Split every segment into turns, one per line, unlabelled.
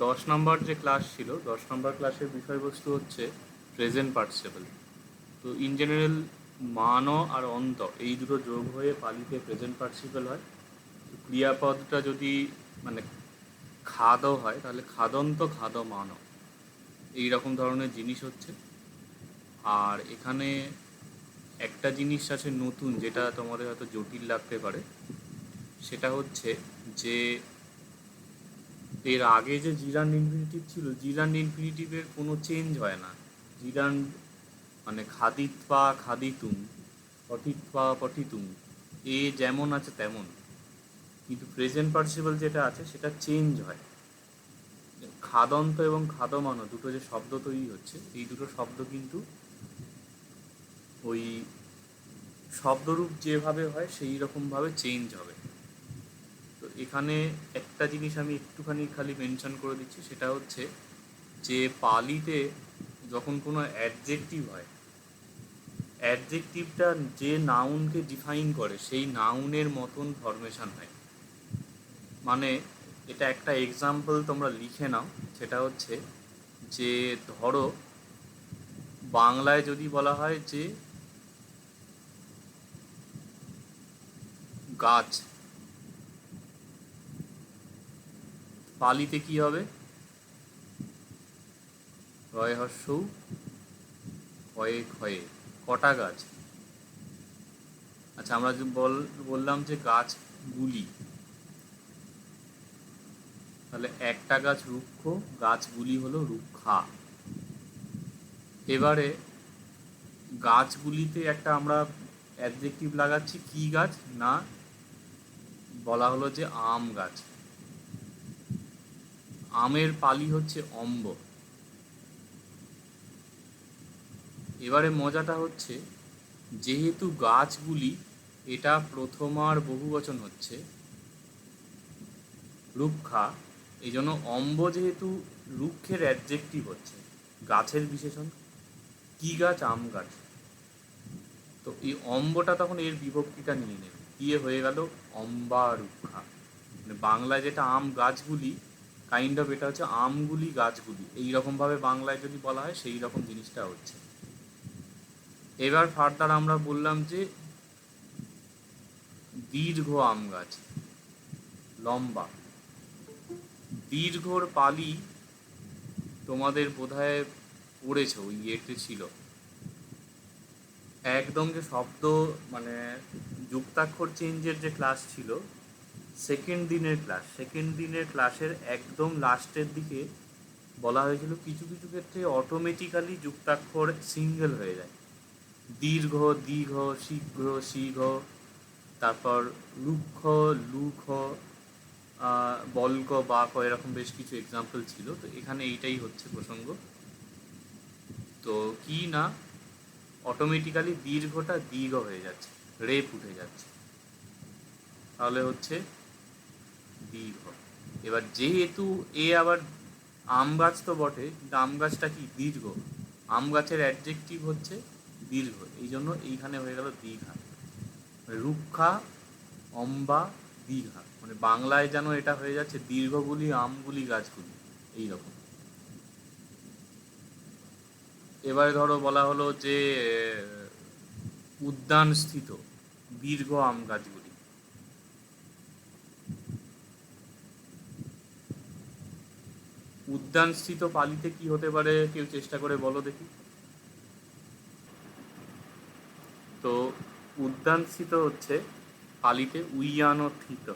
10 নম্বর যে ক্লাস ছিল, 10 নম্বর ক্লাসের বিষয়বস্তু হচ্ছে প্রেজেন্ট পার্টিসিপল। তো ইন জেনারেল মানো আর অন্ত এই দুটো যোগ হয়ে পালিতে প্রেজেন্ট পার্টিসিপল হয়। তো ক্রিয়াপদটা যদি মানে খাদও হয় তাহলে খাদন্ত খাদমানো এই রকম ধরনের জিনিস হচ্ছে। আর এখানে একটা জিনিস আছে নতুন, যেটা তোমাদের হয়তো জটিল লাগতে পারে, সেটা হচ্ছে যে এর আগে যে জিরান্ড ইনফিনিটিভ ছিল, জিরান্ড ইনফিনিটিভের কোনো চেঞ্জ হয় না। জিরান্ড মানে খাদিত্বা খাদিতুম, পঠিত্বা পঠিতুম, এ যেমন আছে তেমন। কিন্তু প্রেজেন্ট পার্টিসিপল যেটা আছে সেটা চেঞ্জ হয়। খাদন্ত এবং খাদমানো দুটো যে শব্দ তৈরি হচ্ছে, এই দুটো শব্দ কিন্তু ওই শব্দরূপ যেভাবে হয় সেই রকমভাবে চেঞ্জ হবে। তো এখানে একটা জিনিস আমি একটুখানি খালি মেনশন করে দিচ্ছি, সেটা হচ্ছে যে পালিতে যখন কোনো অ্যাডজেক্টিভ হয়, অ্যাডজেক্টিভটা যে নাউনকে ডিফাইন করে সেই নাউনের মতন ফরমেশন হয়। মানে এটা একটা এক্সাম্পল তোমরা লিখে নাও, সেটা হচ্ছে যে ধরো বাংলায় যদি বলা হয় যে গাছ, পালিতে কি হবে? রয় হর্ষৌ ক্ষয়ে ক্ষয়ে, কটা গাছ? আচ্ছা, আমরা যে বললাম যে গাছগুলি, তাহলে একটা গাছ রুক্ষ, গাছগুলি হলো রুক্ষা। এবারে গাছগুলিতে একটা আমরা অ্যাডজেক্টিভ লাগাচ্ছি, কি গাছ না, বলা হলো যে আম গাছ। আমের পালি হচ্ছে অম্ব। এবারে মজাটা হচ্ছে, যেহেতু গাছগুলি এটা প্রথমার বহুবচন হচ্ছে রুক্ষা, এই জন্য অম্ব যেহেতু রুক্ষের অ্যাডজেক্টিভ হচ্ছে, গাছের বিশেষণ, কি গাছ? আম গাছ। তো এই অম্বটা তখন এর বিভক্তিটা নিয়ে নেবে, দিয়ে হয়ে গেল অম্বা রুক্ষা। মানে বাংলায় যেটা আম গাছগুলি, কাইন্ড অফ এটা হচ্ছে আমগুলি গাছগুলি, এইরকমভাবে বাংলায় যদি বলা হয় সেই রকম জিনিসটা হচ্ছে। এবার ফার্দার আমরা বললাম যে দীর্ঘ আম গাছ, লম্বা। দীর্ঘর পালি তোমাদের বোধহয় পড়েছ, ওই ইয়েতে ছিল একদম যে শব্দ মানে যুক্তাক্ষর চেঞ্জের যে ক্লাস ছিল, সেকেন্ড দিনের ক্লাসের একদম লাস্টের দিকে বলা হয়েছিল কিছু কিছু ক্ষেত্রে অটোমেটিক্যালি যুক্তাক্ষর সিঙ্গেল হয়ে যায়। দীর্ঘ, দীর্ঘ, শীঘ্র, শীঘ্র, তারপর রুক্ষ, লুখ, বল্ক, বাক, এরকম বেশ কিছু এক্সাম্পল ছিল। তো এখানে এইটাই হচ্ছে প্রসঙ্গ। তো কি না, অটোমেটিক্যালি দীর্ঘটা দীর্ঘ হয়ে যাচ্ছে, রেপ উঠে যাচ্ছে, তাহলে হচ্ছে দীর্ঘ। এবার যেহেতু এ আবার আম গাছ তো বটে, কিন্তু আম গাছটা কি দীর্ঘ, আম গাছের অ্যাডজেক্টিভ হচ্ছে দীর্ঘ, এই জন্য এইখানে হয়ে গেল দীঘা। রুক্ষা, অম্বা, দীঘা, মানে বাংলায় যেন এটা হয়ে যাচ্ছে দীর্ঘগুলি আমগুলি গাছগুলি এইরকম। এবারে ধরো বলা হলো যে উদ্যান স্থিত দীর্ঘ আম গাছগুলি। উদ্যান স্থিত পালিতে কি হতে পারে, কেউ চেষ্টা করে বলো দেখি। তো উদ্যান স্থিত হচ্ছে পালিতে উইয়ানো থিত।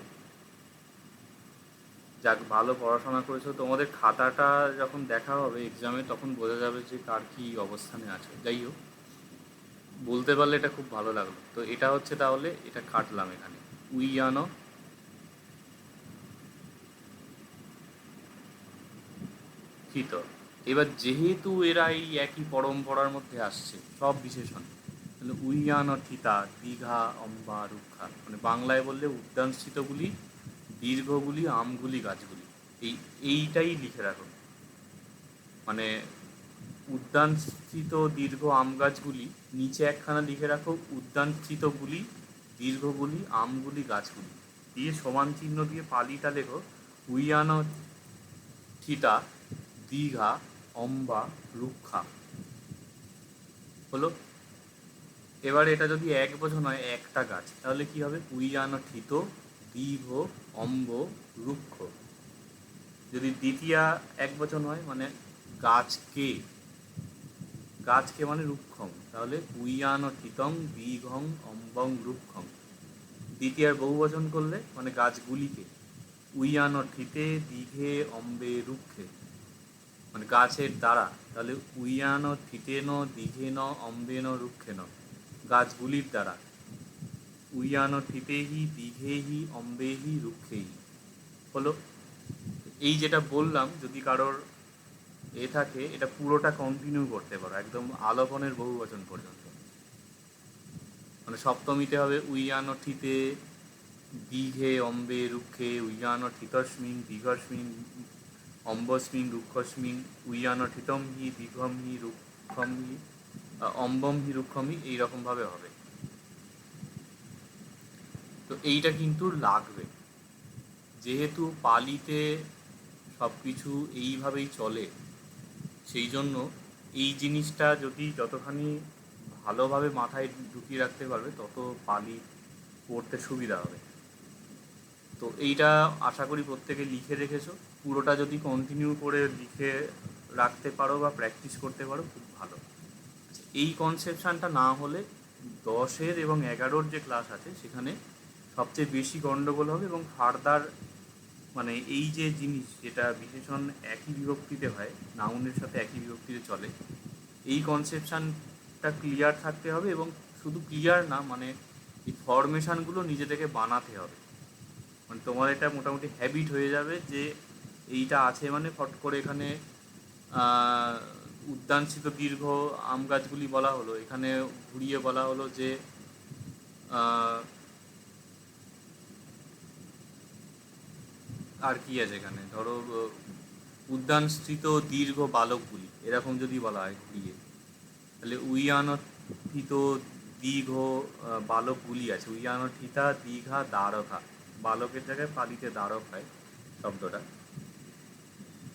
যাক, ভালো পড়াশোনা করেছো, তোমাদের খাতাটা যখন দেখা হবে এক্সামে তখন বোঝা যাবে যে কার কী অবস্থানে আছে। যাই হোক, বলতে পারলে এটা খুব ভালো লাগলো। তো এটা হচ্ছে, তাহলে এটা কাটলাম এখানে, উইয়ানো থিত। এবার যেহেতু এরা এই একই পরম্পরার মধ্যে আসছে সব বিশেষণ, তাহলে উইয়ানো থিতা, দীঘা, অম্বা, রুক্ষা, মানে বাংলায় বললে উদ্যানস্থিতগুলি, দীর্ঘগুলি, আমগুলি গাছগুলি, এইটাই লিখে রাখো। মানে উদ্যানস্থিত দীর্ঘ আম গাছগুলি, নিচে একখানা লিখে রাখো উদ্যানস্থিতগুলি, দীর্ঘগুলি, আমগুলি গাছগুলি, দিয়ে সমান চিহ্ন দিয়ে পালিটা লেখো উইয়ানো থিতা, দীঘা, অম্বা, রুক্ষা। হলো। এবার এটা যদি এক বচন হয়, একটা গাছ, তাহলে কি হবে? উইয়ান থিত, দীর্ঘ, অম্ব, রুক্ষ। যদি দ্বিতীয়া এক বচন হয়, মানে গাছকে, গাছকে মানে রুক্ষং, তাহলে উইয়ান থিতং, দীঘং, অম্বং, রুক্ষং। দ্বিতীয়ার বহু বচন করলে মানে গাছগুলিকে, উইয়ান থিতে, দীঘে, অম্বে, রুক্ষে, মানে গাছের দ্বারা, তাহলে উইয়ান থিতেন, দীঘেন, অম্বেন, রুক্ষেন, গাছগুলির দ্বারা। উইয়ান থিতেহি, দীঘেহি, অম্বেহি, রুক্ষেহি। হলো। এই যেটা বললাম, যদি কারোর থাকে, এটা পুরোটা কন্টিনিউ করতে পারো একদম আলোপনের বহু বচন পর্যন্ত। মানে সপ্তমীতে হবে উইয়ান থিতে, দীঘে, অম্বে, রুক্ষে, উইয়ান থিতস্মিন, দীঘস্মিন, অম্বস্মিন, রুক্ষস্মিন, উইয়ান থিতম হি, দীঘম হি, রুক্ষম হি, অম্বম হি, রুক্ষম হি, এইরকমভাবে হবে। তো এইটা কিন্তু লাগবে, যেহেতু পালিতে সব কিছু এইভাবেই চলে, সেই জন্য এই জিনিসটা যদি যতখানি ভালোভাবে মাথায় ঢুকিয়ে রাখতে পারবে, তত পালি পড়তে সুবিধা হবে। তো এইটা আশা করি প্রত্যেকে লিখে রেখেছো। পুরোটা যদি কন্টিনিউ করে লিখে রাখতে পারো বা প্র্যাকটিস করতে পারো, খুব ভালো। এই কনসেপশানটা না হলে 10-এর এবং 11-র যে ক্লাস আছে সেখানে সবচেয়ে বেশি গণ্ডগোল হবে, এবং ফার্দার মানে এই যে জিনিস যেটা বিশেষণ একই বিভক্তিতে হয়, নাউনের সাথে একই বিভক্তিতে চলে, এই কনসেপশানটা ক্লিয়ার থাকতে হবে। এবং শুধু ক্লিয়ার না, মানে এই ফরমেশানগুলো নিজে থেকে বানাতে হবে। মানে তোমার এটা মোটামুটি হ্যাবিট হয়ে যাবে যে এইটা আছে, মানে ফট করে এখানে উদ্যানস্থিত দীর্ঘ আম গাছগুলি বলা হলো, এখানে ঘুরিয়ে বলা হলো যে আর কি আছে এখানে, ধরো উদ্যানস্থিত দীর্ঘ বালকগুলি, এরকম যদি বলা হয় ঘুরিয়ে, তাহলে উইয়ানথিত দীর্ঘ বালকগুলি আছে, উইয়ানথিতা, দীঘা, দ্বারকা, বালকের জায়গায় পালিতে দ্বারক হয় শব্দটা।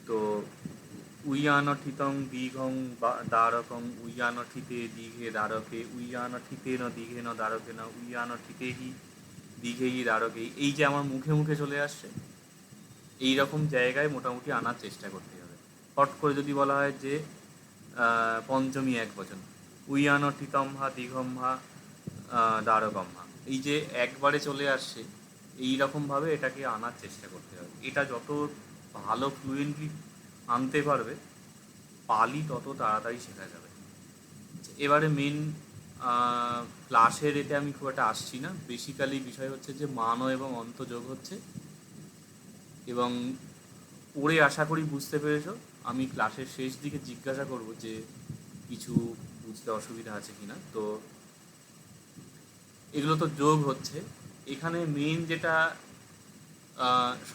তো উইয়ানথিতং, দীঘং, দ্বারকং, উইয়ানথিতে, দীঘে, দ্বারকে, উইয়ানথিতেন, দীঘেন, দ্বারকেন, উইয়ানথিতেহি, দীঘেহি, দ্বারকে, এই যে আমার মুখে মুখে চলে আসছে, এই রকম জায়গায় মোটামুটি আনার চেষ্টা করতে হবে। হট করে যদি বলা হয় যে পঞ্চমী এক বচন, উইয়ানথিতমহা, দীঘমহা, দ্বারকমহা, এই যে একবারে চলে আসছে, এই রকমভাবে এটাকে আনার চেষ্টা করতে হবে। এটা যত ভালো ফ্লুয়েন্টলি আনতে পারবে, পালি তত তাড়াতাড়ি শেখা যাবে। এবারে মেন ক্লাসের এতে আমি খুব একটা আসছি না। বেসিক্যালি বিষয় হচ্ছে যে মান এবং অন্ত যোগ হচ্ছে, এবং পড়ে আশা করি বুঝতে পেরেছো। আমি ক্লাসের শেষ দিকে জিজ্ঞাসা করব যে কিছু বুঝতে অসুবিধা আছে কি না। তো এগুলো তো যোগ হচ্ছে। এখানে মেন যেটা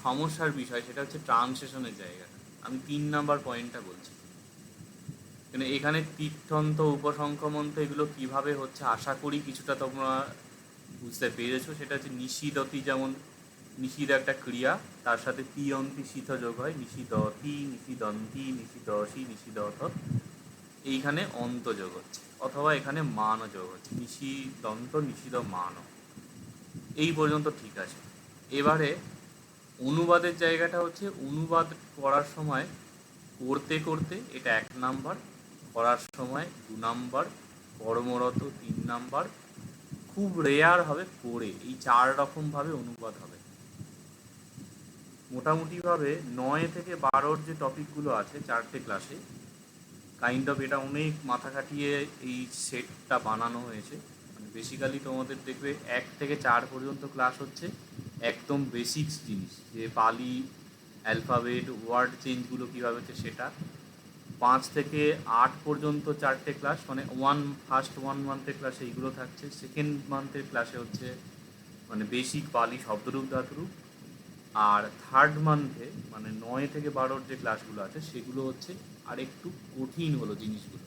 সমস্যার বিষয়, সেটা হচ্ছে ট্রান্সলেশনের জায়গাটা। আমি 3 নাম্বার পয়েন্টটা বলছি। মানে এখানে তীর্থন্ত, উপসংখ্যমন্ত এগুলো কিভাবে হচ্ছে আশা করি কিছুটা তোমরা বুঝতে পেরেছো। সেটা হচ্ছে নিষিদতি, যেমন নিষিদ একটা ক্রিয়া, তার সাথে তিয়ন্তি শীত যোগ হয়, নিষিদতি, নিষিদন্তি, নিষিদসি, নিষিদত, এইখানে অন্ত যোগ হচ্ছে, অথবা এখানে মান যোগ হচ্ছে, নিষিদন্ত, নিষিদ, মান। এই পর্যন্ত ঠিক আছে। এবারে অনুবাদের জায়গাটা হচ্ছে, অনুবাদ করার সময় করতে করতে এটা 1 নাম্বার, করার সময় 2 নাম্বার, কর্মরত 3 নাম্বার, খুব রেয়ার হবে করে, এই 4 রকমভাবে অনুবাদ হবে। মোটামুটিভাবে 9 থেকে 12-র যে টপিকগুলো আছে 4টে ক্লাসে, কাইন্ড অফ এটা অনেক মাথা খাটিয়ে এই সেটটা বানানো হয়েছে। মানে বেসিক্যালি তোমাদের দেখবে 1 থেকে 4 পর্যন্ত ক্লাস হচ্ছে একদম বেসিক্স জিনিস, যে পালি অ্যালফাবেট, ওয়ার্ড চেঞ্জগুলো কীভাবে হচ্ছে সেটা। 5 থেকে 8 পর্যন্ত 4টে ক্লাস, মানে ফার্স্ট 1 মান্থের ক্লাসে এইগুলো থাকছে। সেকেন্ড মান্থের ক্লাসে হচ্ছে মানে বেসিক পালি শব্দরূপ, ধাতুরূপ। আর থার্ড মান্থে মানে 9 থেকে 12-র যে ক্লাসগুলো আছে সেগুলো হচ্ছে আর একটু কঠিন হলো জিনিসগুলো।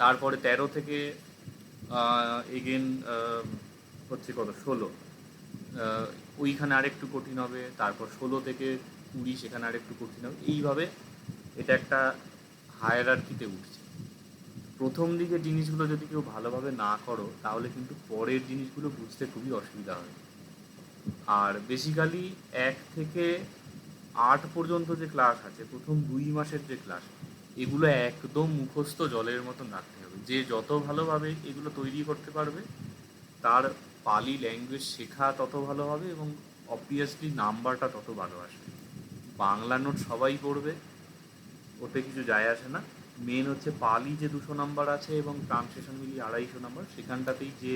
তারপরে 13 থেকে এগেন হচ্ছে কত 16, ওইখানে আরেকটু কঠিন হবে। তারপর 16 থেকে কুড়ি সেখানে আর একটু কঠিন হবে, এইভাবে এটা একটা হায়ারার্কিতে উঠছে। প্রথম দিকে জিনিসগুলো যদি কেউ ভালোভাবে না করো তাহলে কিন্তু পরের জিনিসগুলো বুঝতে খুবই অসুবিধা হয়। আর বেসিক্যালি 1 থেকে 8 পর্যন্ত যে ক্লাস আছে, প্রথম 2 মাসের যে ক্লাস, এগুলো একদম মুখস্থ জলের মতন রাখতে হবে। যে যত ভালোভাবে এগুলো তৈরি করতে পারবে তার পালি ল্যাঙ্গুয়েজ শেখা তত ভালো হবে এবং অবভিয়াসলি নাম্বারটা তত ভালো আসবে। বাংলা নোট সবাই পড়বে, ওতে কিছু যায় আসে না। মেন হচ্ছে পালি যে 200 নাম্বার আছে এবং ট্রান্সলেশন মিলিয়ে 250 নাম্বার, সেখানটাতেই যে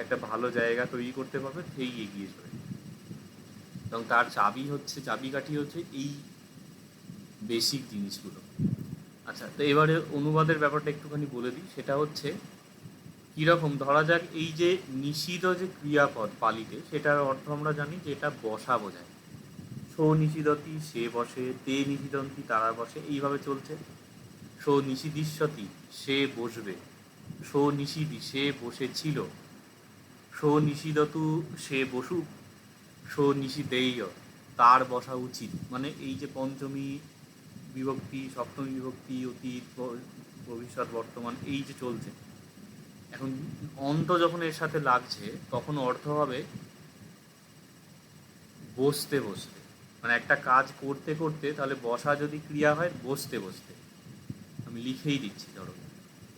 একটা ভালো জায়গা তৈরি করতে পারবে সেই এগিয়ে যাবে। এবং তার চাবিকাঠি হচ্ছে এই বেসিক জিনিসগুলো। আচ্ছা, তো এবারে অনুবাদের ব্যাপারটা একটুখানি বলে দিই। সেটা হচ্ছে কীরকম, ধরা যাক এই যে নিষিদ্ধ যে ক্রিয়াপদ পালিতে, সেটার অর্থ আমরা জানি যে এটা বসা বোঝায়। সো নিষিদ্ধতি সে বসে, তে নিষিদ্ধন্তি তারা বসে, এইভাবে চলছে। সো নিষিদ্ধিষ্যতি সে বসবে, সো নিষিদ্ধি সে বসেছিল, সো নিষিদ্ধতু সে বসুক, সো নিষিদ্ধেয় তার বসা উচিত। মানে এই যে পঞ্চমী বিভক্তি, সপ্তমী বিভক্তি, অতীত, ভবিষ্যৎ, বর্তমান, এই যে চলছে, এখন অন্ত যখন এর সাথে লাগছে তখন অর্থ হবে বসতে বসতে। মানে একটা কাজ করতে করতে, তাহলে বসা যদি ক্রিয়া হয় বসতে বসতে, আমি লিখেই দিচ্ছি, ধরো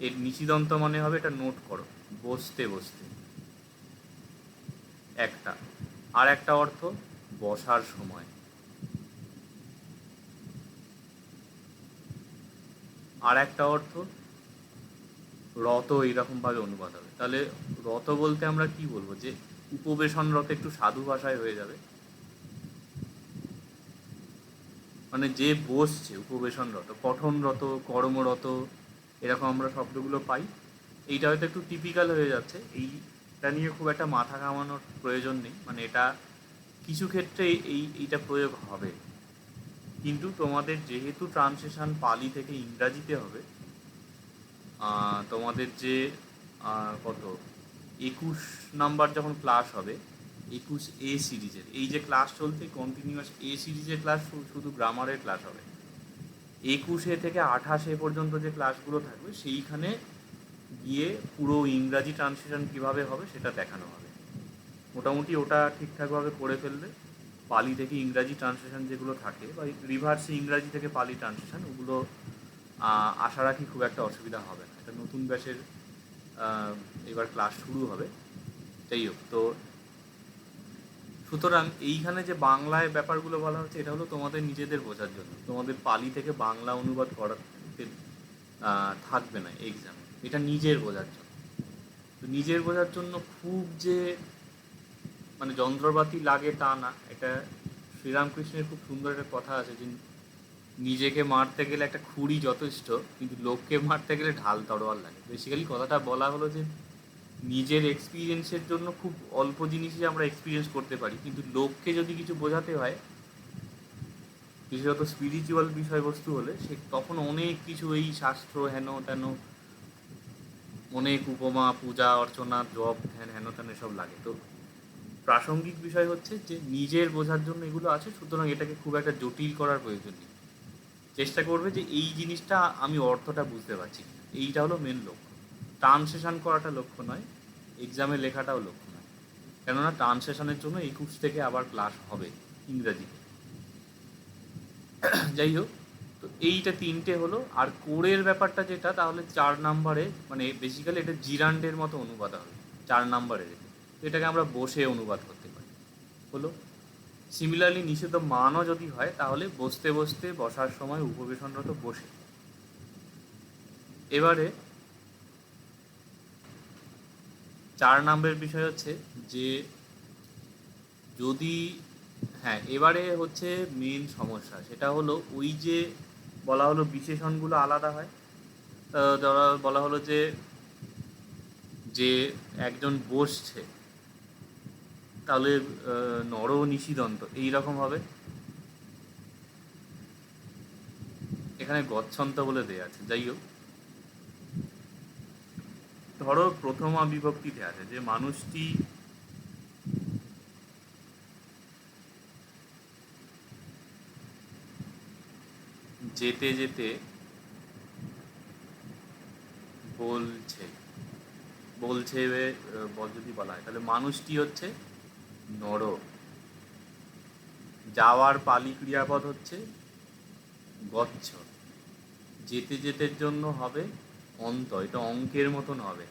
এর নিষিদন্ত মানে হবে, এটা নোট করো, বসতে বসতে একটা। আর একটা অর্থ বসার সময়, আর একটা অর্থ রত, এইরকমভাবে অনুবাদ হবে। তাহলে রত বলতে আমরা কি বলবো, যে উপবেশনরত একটু সাধু ভাষায় হয়ে যাবে, মানে যে বসছে উপবেশনরত, পঠনরত, কর্মরত, এরকম আমরা শব্দগুলো পাই। এইটা হয়তো একটু টিপিক্যাল হয়ে যাচ্ছে, এইটা নিয়ে খুব একটা মাথা ঘামানোর প্রয়োজন নেই। মানে এটা কিছু ক্ষেত্রে এইটা প্রয়োগ হবে, কিন্তু তোমাদের যেহেতু ট্রান্সলেশন পালি থেকে ইংরাজিতে হবে, তোমাদের যে কত 21 নাম্বার যখন ক্লাস হবে, 21A সিরিজের এই যে ক্লাস চলছে, কন্টিনিউয়াস A সিরিজের ক্লাস শুধু গ্রামারের ক্লাস হবে। 21 থেকে 28 পর্যন্ত যে ক্লাসগুলো থাকবে সেইখানে গিয়ে পুরো ইংরাজি ট্রান্সলেশন কীভাবে হবে সেটা দেখানো হবে। মোটামুটি ওটা ঠিকঠাকভাবে করে ফেললে পালি থেকে ইংরাজি ট্রান্সলেশন যেগুলো থাকে, বা রিভার্সে ইংরাজি থেকে পালি ট্রান্সলেশন, ওগুলো আশা রাখি খুব একটা অসুবিধা হবে না। এটা নতুন ব্যাচের এবার ক্লাস শুরু হবে। যাই হোক, তো সুতরাং এইখানে যে বাংলায় ব্যাপারগুলো বলা হচ্ছে, এটা হলো তোমাদের নিজেদের বোঝার জন্য। তোমাদের পালি থেকে বাংলা অনুবাদ করাতে থাকবে না এক্সামে, এটা নিজের বোঝার জন্য। তো নিজের বোঝার জন্য খুব যে মানে যন্ত্রপাতি লাগে তা না। এটা শ্রীরামকৃষ্ণের খুব সুন্দর একটা কথা আছে যে নিজেকে মারতে গেলে একটা খুঁড়ি যথেষ্ট, কিন্তু লোককে মারতে গেলে ঢাল তরোয়াল লাগে। বেসিক্যালি কথাটা বলা হলো যে নিজের এক্সপিরিয়েন্সের জন্য খুব অল্প জিনিসই আমরা এক্সপিরিয়েন্স করতে পারি, কিন্তু লোককে যদি কিছু বোঝাতে হয়, বিশেষত স্পিরিচুয়াল বিষয়বস্তু হলে, সে তখন অনেক কিছু এই শাস্ত্র হেন তেন, অনেক উপমা, পূজা অর্চনা, জপ ধ্যান, হেন তেন এসব লাগে। তো প্রাসঙ্গিক বিষয় হচ্ছে যে নিজের বোঝার জন্য এগুলো আছে, সুতরাং এটাকে খুব একটা জটিল করার প্রয়োজন নেই। চেষ্টা করবে যে এই জিনিসটা আমি অর্থটা বুঝতে পারছি, এইটা হলো মেন লক্ষ্য। ট্রান্সলেশন করাটা লক্ষ্য নয়, এক্সামে লেখাটাও লক্ষ্য নয়। কেননা ট্রান্সলেশনের জন্য 21 থেকে আবার ক্লাস হবে ইংরাজিতে। যাই হোক, তো এইটা 3টে হলো। আর কোরের ব্যাপারটা যেটা, তাহলে 4 নাম্বারে, মানে বেসিক্যালি এটা জিরান্ডের মতো অনুবাদ হবে 4 নাম্বারের। এটাকে আমরা বসে অনুবাদ করতে পারি, হলো। সিমিলারলি নিষিদ্ধ মানও যদি হয়, তাহলে বসতে বসতে, বসার সময়, উপবেশনরত, বসে। এবারে 4 নম্বরের বিষয় হচ্ছে যে যদি, হ্যাঁ, এবারে হচ্ছে মেন সমস্যা, সেটা হলো ওই যে বলা হলো বিশেষণগুলো আলাদা হয়। ধরা বলা হলো যে যে একজন বসছে, তাহলে নর নিষিদন্ত এইরকম হবে। এখানে গচ্ছন্ত বলে দেয়া আছে। যাই হোক, ধরো প্রথমা বিভক্তিতে আছে যে মানুষটি, যেতে যেতে বলছে, বলছে যদি বলা হয় তাহলে মানুষটি হচ্ছে নর, যাওয়ার পালি ক্রিয়াপদ হচ্ছে গচ্ছ, যেতে যেতের জন্য হবে অন্ত, এটা অঙ্কের মতন হবে।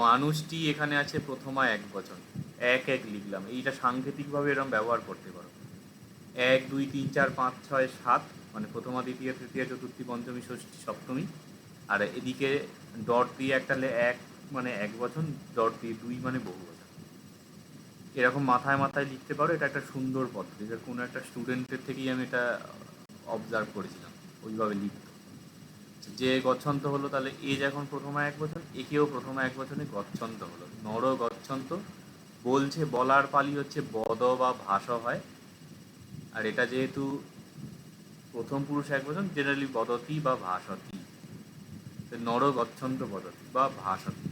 মানুষটি এখানে আছে প্রথমা এক বচন, এক এক লিখলাম, এইটা সাংকেতিকভাবে এরকম ব্যবহার করতে পারো। 1 2 3 4 5 6 7 মানে প্রথমা দ্বিতীয় তৃতীয় চতুর্থী পঞ্চমী ষষ্ঠী সপ্তমী, আর এদিকে ডট দিয়ে একটা এক মানে এক বচন, ডট দিয়ে দুই মানে বহু বচন। এরকম মাথায় মাথায় লিখতে পারো, এটা একটা সুন্দর পদ্ধতি, এটা কোনো একটা স্টুডেন্টের থেকেই আমি এটা অবজার্ভ করেছিলাম, ওইভাবে লিখত। যে গচ্ছন্ত হলো, তাহলে এ যখন প্রথমা এক বচন, একেও প্রথমা এক বচনে গচ্ছন্ত হলো, নর গচ্ছন্ত। বলছে, বলার পালি হচ্ছে বদ বা ভাস হয়, আর এটা যেহেতু প্রথম পুরুষ এক বচন, জেনারেলি বদতি বা ভাসতি, নর গচ্ছন্ত বদতি বা ভাসতি।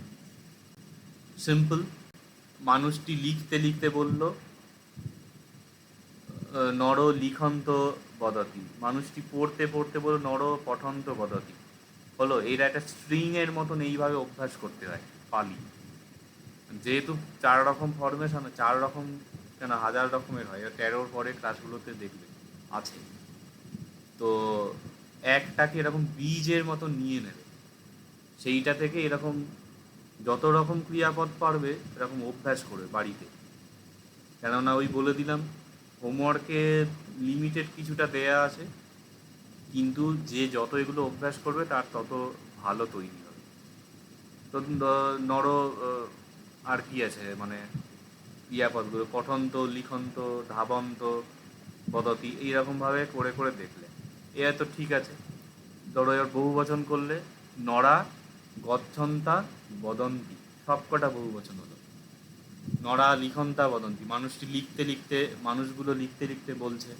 সিম্পল। মানুষটি লিখতে লিখতে বলল নর লিখন্ত বদতি, মানুষটি পড়তে পড়তে বলল নর পঠন্ত বদতি। হলো, এরা একটা স্ট্রিং এর মতন এইভাবে অভ্যাস করতে হয় পালি। যেহেতু 4 রকম ফরমেশন, 4 রকম কেন 1000 রকমের হয়, 13 পরে ক্লাসগুলোতে দেখবে আছে। তো একটাকে এরকম বীজের মতো নিয়ে নেবে, সেইটা থেকে এরকম যত রকম ক্রিয়াপদ পারবে এরকম অভ্যাস করবে বাড়িতে। কেননা ওই বলে দিলাম, হোমওয়ার্কে লিমিটেড কিছুটা দেয়া আছে, কিন্তু যে যত এগুলো অভ্যাস করবে তার তত ভালো তৈরি হবে। তো নর আর কি আছে, মানে ক্রিয়াপদগুলো পঠন্ত, লিখন্ত, ধাবন্ত, বদতি, এইরকমভাবে করে করে দেখলে এ তো ঠিক আছে। ধরো এবার বহু বচন করলে নরা গচ্ছন্তা বদন্তি, সবকটা বহু বচন হলো। নরা লিখন্তা বদন্তি, মানুষটি লিখতে লিখতে, মানুষগুলো লিখতে লিখতে বলছে।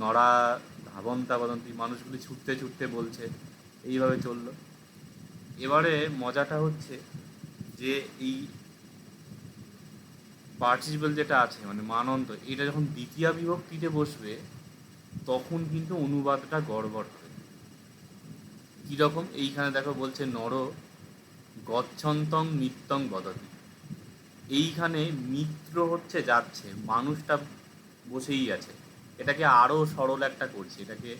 নরা ধাবন্তা বদন্তি, মানুষগুলি ছুটতে ছুটতে বলছে। এইভাবে চললো। এবারে মজাটা হচ্ছে যে এই পার্টিসিপেল যেটা আছে মানে মানন্ত, এটা যখন দ্বিতীয়া বিভক্তিতে বসবে তখন কিন্তু অনুবাদটা গড়বড় হবে। কীরকম, এইখানে দেখো বলছে নর গচ্ছন্তং নিত্যং বদতি, এইখানে মিত্র হচ্ছে যাচ্ছে, মানুষটা বসেই আছে। এটাকে আরও সরল একটা করছি, এটাকে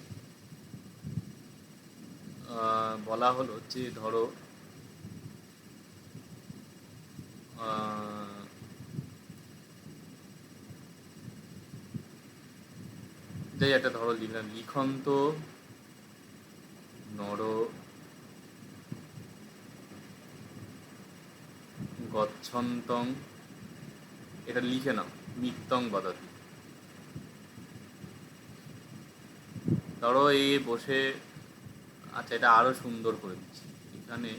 বলা হলো যে ধরো যাই একটা ধরো লিখলাম, লিখন্ত নর গচ্ছন্তং, এটা লিখে নাও নিত্যং বদতি। ধরো এ বসে, আচ্ছা এটা আরো সুন্দর করে দিচ্ছি এখানে,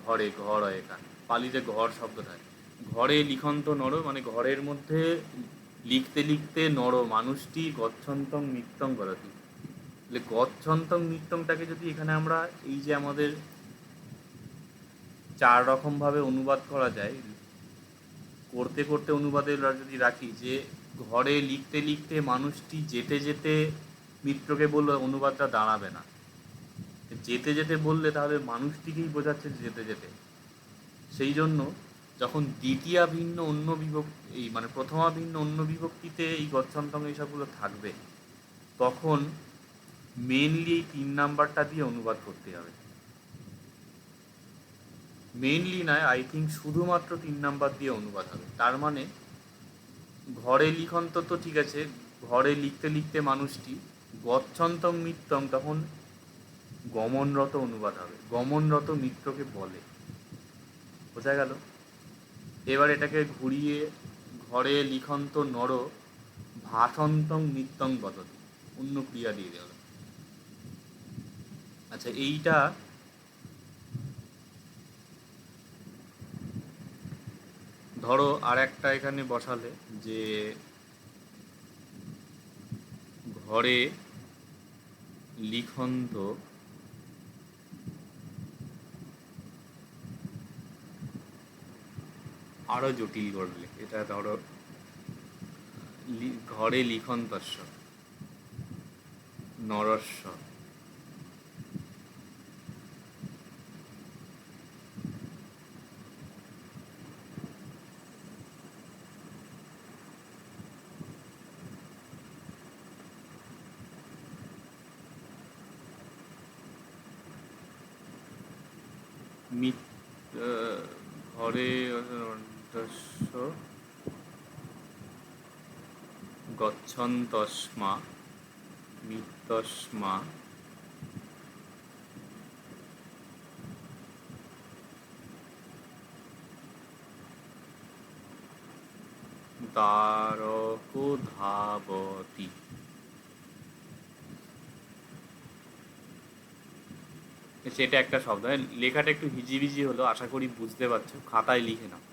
ঘরে, ঘর হয় এখানে পালিতে ঘর শব্দ থাকে, ঘরে লিখন্ত নর মানে ঘরের মধ্যে লিখতে লিখতে নর মানুষটি গচ্ছন্তং নিত্যং বদতি। তাহলে গচ্ছন্তং নিত্যংটাকে যদি এখানে আমরা এই যে আমাদের 4 রকমভাবে অনুবাদ করা যায়, করতে করতে অনুবাদে যদি রাখি যে ঘরে লিখতে লিখতে মানুষটি যেতে যেতে মিত্রকে বললে অনুবাদটা দাঁড়াবে না। যেতে যেতে বললে তাহলে মানুষটিকেই বোঝাচ্ছে যেতে যেতে। সেই জন্য যখন দ্বিতীয়া ভিন্ন অন্য বিভক্তি, এই মানে প্রথমা ভিন্ন অন্য বিভক্তিতে এই গচ্ছন্তং এইসবগুলো থাকবে, তখন মেনলি এই 3 নাম্বারটা দিয়ে অনুবাদ করতে হবে। মেনলি নয়, আই থিঙ্ক শুধুমাত্র 3 নাম্বার দিয়ে অনুবাদ হবে। তার মানে ঘরে লিখন্ত তো ঠিক আছে, ঘরে লিখতে লিখতে মানুষটি গচ্ছন্তং মিত্তং, তখন গমনরত অনুবাদ হবে, গমনরত মিত্রকে বলে। বোঝা গেল? এবার এটাকে ঘুরিয়ে ঘরে লিখন্ত নর ভাষন্তং নিত্যং বদতি, অন্য ক্রিয়া দিয়ে দেওয়া। আচ্ছা এইটা ধরো আর একটা এখানে বসালে যে ঘরে লিখন্ত আরো জটিল করলে, এটা ধরো ঘরে লিখন্তস্য, নরস্য, ঘরে অন্তস্য গচ্ছন্তস্মা মিত্তস্মা দ্বারকো ধাবতি। সেটা একটা শব্দ, লেখাটা একটু হিজিবিজি হলো, আশা করি বুঝতে পারছো, খাতায় লিখে নাও।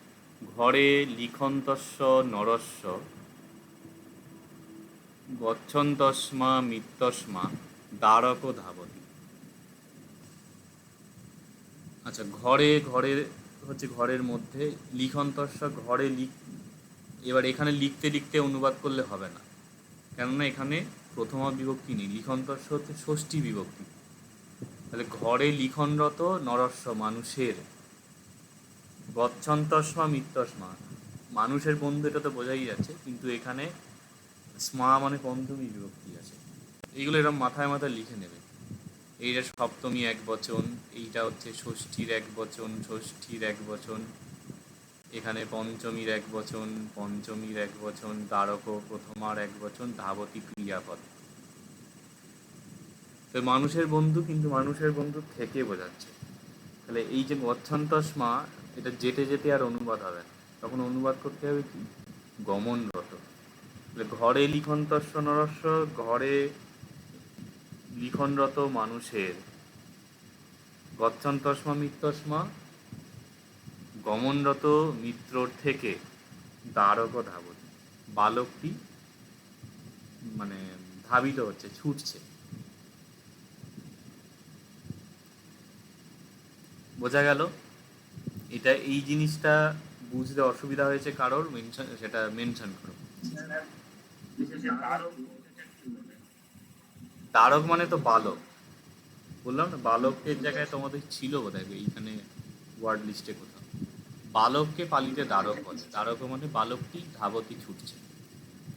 ঘরে লিখন্তস্য নরস্য গচ্ছন্তস্মা মিত্তস্মা দ্বারকো ধাবতি। আচ্ছা, ঘরে, ঘরে হচ্ছে ঘরের মধ্যে, লিখন্তস্য ঘরে এবার এখানে লিখতে লিখতে অনুবাদ করলে হবে না, কেননা এখানে প্রথমা বিভক্তি নেই, লিখন্তস্য হচ্ছে ষষ্ঠী বিভক্তি। তাহলে ঘরে লিখনরত নরস্য মানুষের, গচ্ছন্তস্মা মিত্তস্মা মানুষের বন্ধু, এটা তো বোঝাই যাচ্ছে, কিন্তু এখানে স্মা মানে পঞ্চমী বিভক্তি আছে। এইগুলো এরকম মাথায় মাথায় লিখে নেবে। এইটা সপ্তমী এক বচন, এইটা হচ্ছে ষষ্ঠীর এক বচন, ষষ্ঠীর এক বচন, এখানে পঞ্চমীর এক বচন, পঞ্চমীর এক বচন, দ্বারক প্রথমার এক বচন, ধাবতী ক্রিয়াপদ। তো মানুষের বন্ধু, কিন্তু মানুষের বন্ধু থেকে বোঝাচ্ছে। তাহলে এই যে গচ্ছন্তস্মা, এটা যেতে যেতে আর অনুবাদ হবে না, তখন অনুবাদ করতে হবে কি গমনরত। তাহলে ঘরে লিখন্তস্য নরস্য, ঘরে লিখনরত মানুষের, গচ্ছন্তস্মা মিত্তস্মা গমনরত মিত্রর থেকে, দ্বারক ধাবতি বালকটি মানে ধাবিত হচ্ছে, ছুটছে। বোঝা গেল? এটা এই জিনিসটা বুঝতে অসুবিধা হয়েছে কারোর, মেনশন, সেটা মেনশন করো। দ্বারক মানে তো বালক, বললাম না, বালকের জায়গায় তোমাদের ছিল বোধহয় এইখানে ওয়ার্ড লিস্টে কোথাও। বালককে পালিতে দ্বারক বলে, দ্বারক মানে বালকটি ধাবতি ছুটছে।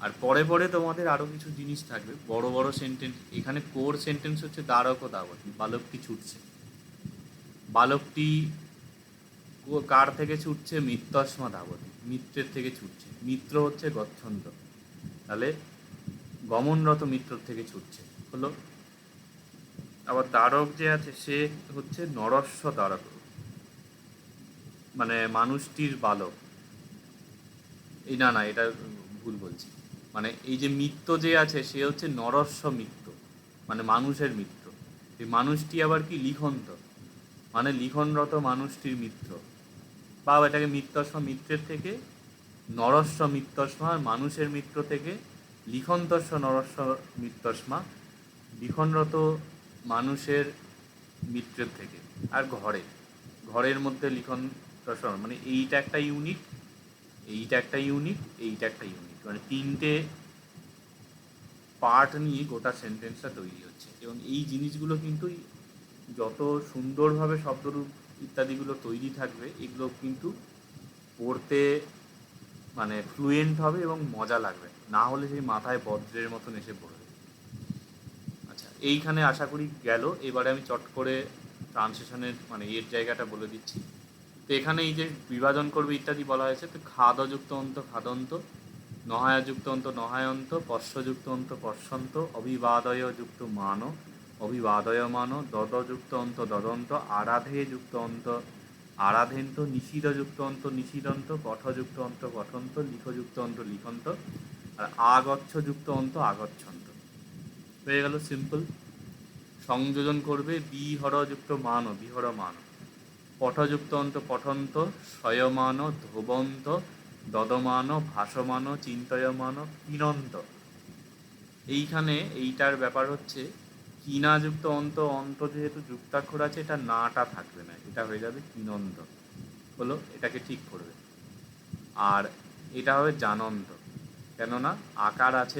আর পরে পরে তোমাদের আরো কিছু জিনিস থাকবে, বড় বড় সেন্টেন্স। এখানে কোর সেন্টেন্স হচ্ছে দ্বারক ও ধাবতি, বালকটি ছুটছে। বালকটি কার থেকে ছুটছে? মিত্তস্মা ধাবতি, মিত্রের থেকে ছুটছে। মিত্র হচ্ছে গচ্ছন্ত, তাহলে গমনরত মিত্রর থেকে ছুটছে হলো। আবার দ্বারক যে আছে সে হচ্ছে নরস্ব দ্বারক, মানে মানুষটির বালক। এই না না, এটা ভুল বলছি, মানে এই যে মিত্র যে আছে সে হচ্ছে নরস্ব মিত্র, মানে মানুষের মিত্র। এই মানুষটি আবার কি লিখন্ত, মানে লিখনরত মানুষটির মিত্র, বা এটাকে মিত্তস্মা মিত্রের থেকে, নরস্ব মিত্তস্মা মানুষের মিত্র থেকে, লিখন্তস্ব নরস্ব মিত্তস্মা লিখনরত মানুষের মিত্রের থেকে। আর ঘরে, ঘরের মধ্যে লিখন্তস্ব, মানে এইটা একটা ইউনিট, এইটা একটা ইউনিট, এইটা একটা ইউনিট, মানে তিনটে পার্ট নিয়ে গোটা সেন্টেন্সটা তৈরি হচ্ছে। এবং এই জিনিসগুলো কিন্তু যত সুন্দরভাবে শব্দরূপ ইত্যাদিগুলো তৈরি থাকবে, এগুলো কিন্তু পড়তে মানে ফ্লুয়েন্ট হবে এবং মজা লাগবে, না হলে সেই মাথায় বজ্রের মতন এসে পড়বে। আচ্ছা, এইখানে আশা করি গেল। এবারে আমি চট করে ট্রান্সলেশনের মানে এর জায়গাটা বলে দিচ্ছি। তো এখানে এই যে বিভাজন করবে ইত্যাদি বলা হয়েছে, তো খাদযুক্ত অন্ত খাদন্ত, নহায়যুক্ত অন্ত নহায়ন্ত, পশ্বযুক্ত অন্ত পশ্বন্ত, অভিবাদয়যুক্ত মান অভিবাদয়মান, দদযুক্ত অন্ত দদন্ত, আরাধে যুক্ত অন্ত আরাধেন্ত, নিষিধযুক্ত অন্ত নিষিদন্ত, পঠযুক্ত অন্ত পঠন্ত, লিখযুক্ত অন্ত লিখন্ত, আর আগচ্ছযুক্ত অন্ত আগচ্ছন্ত। হয়ে গেল সিম্পল। সংযোজন করবে বিহরযুক্ত মান বিহরমান, পঠযুক্ত অন্ত পঠন্ত, স্বয়মান ধ্রুবন্ত, দদমান ভাসমান, চিন্তয়মান কিনন্ত। এইখানে এইটার ব্যাপার হচ্ছে কিনাযুক্ত অন্ত, অন্ত যেহেতু যুক্তাক্ষর আছে, এটা নাটা থাকবে না, এটা হয়ে যাবে কিনন্ত হলো। এটাকে ঠিক করবে। আর এটা হবে জানন্ত, কেননা আকার আছে,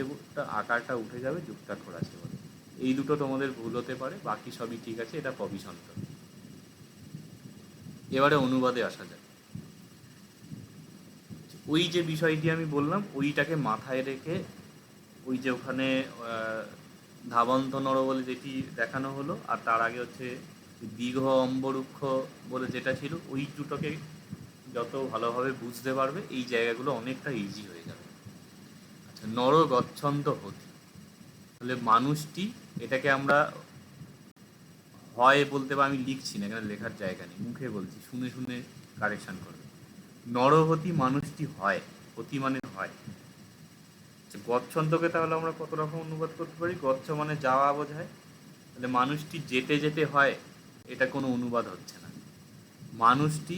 আকারটা উঠে যাবে, যুক্তাক্ষর আছে বলে। এই দুটো তোমাদের ভুল হতে পারে, বাকি সবই ঠিক আছে, এটা পবিসন্ত। এবারে অনুবাদে আসা যায়। ওই যে বিষয়টি আমি বললাম ওইটাকে মাথায় রেখে, ওই যে ওখানে ধাবন্ত নর বলে যেটি দেখানো হলো, আর তার আগে হচ্ছে দীর্ঘ অম্বরুক্ষ বলে যেটা ছিল, ওই দুটোকে যত ভালোভাবে বুঝতে পারবে এই জায়গাগুলো অনেকটা ইজি হয়ে যাবে। আচ্ছা, নর গচ্ছন্ত হতি, তাহলে মানুষটি, এটাকে আমরা হয় বলতে বা আমি লিখছি না, এখানে লেখার জায়গা নেই, মুখে বলছি, শুনে শুনে কারেকশান করবে। নরহতি মানুষটি হয়, হতি মানে হয়। গচ্ছন্তকে তাহলে আমরা কত রকম অনুবাদ করতে পারি? গচ্ছ মানে যাওয়া বোঝায়, তাহলে মানুষটি যেতে যেতে হয়, এটা কোনো অনুবাদ হচ্ছে না। মানুষটি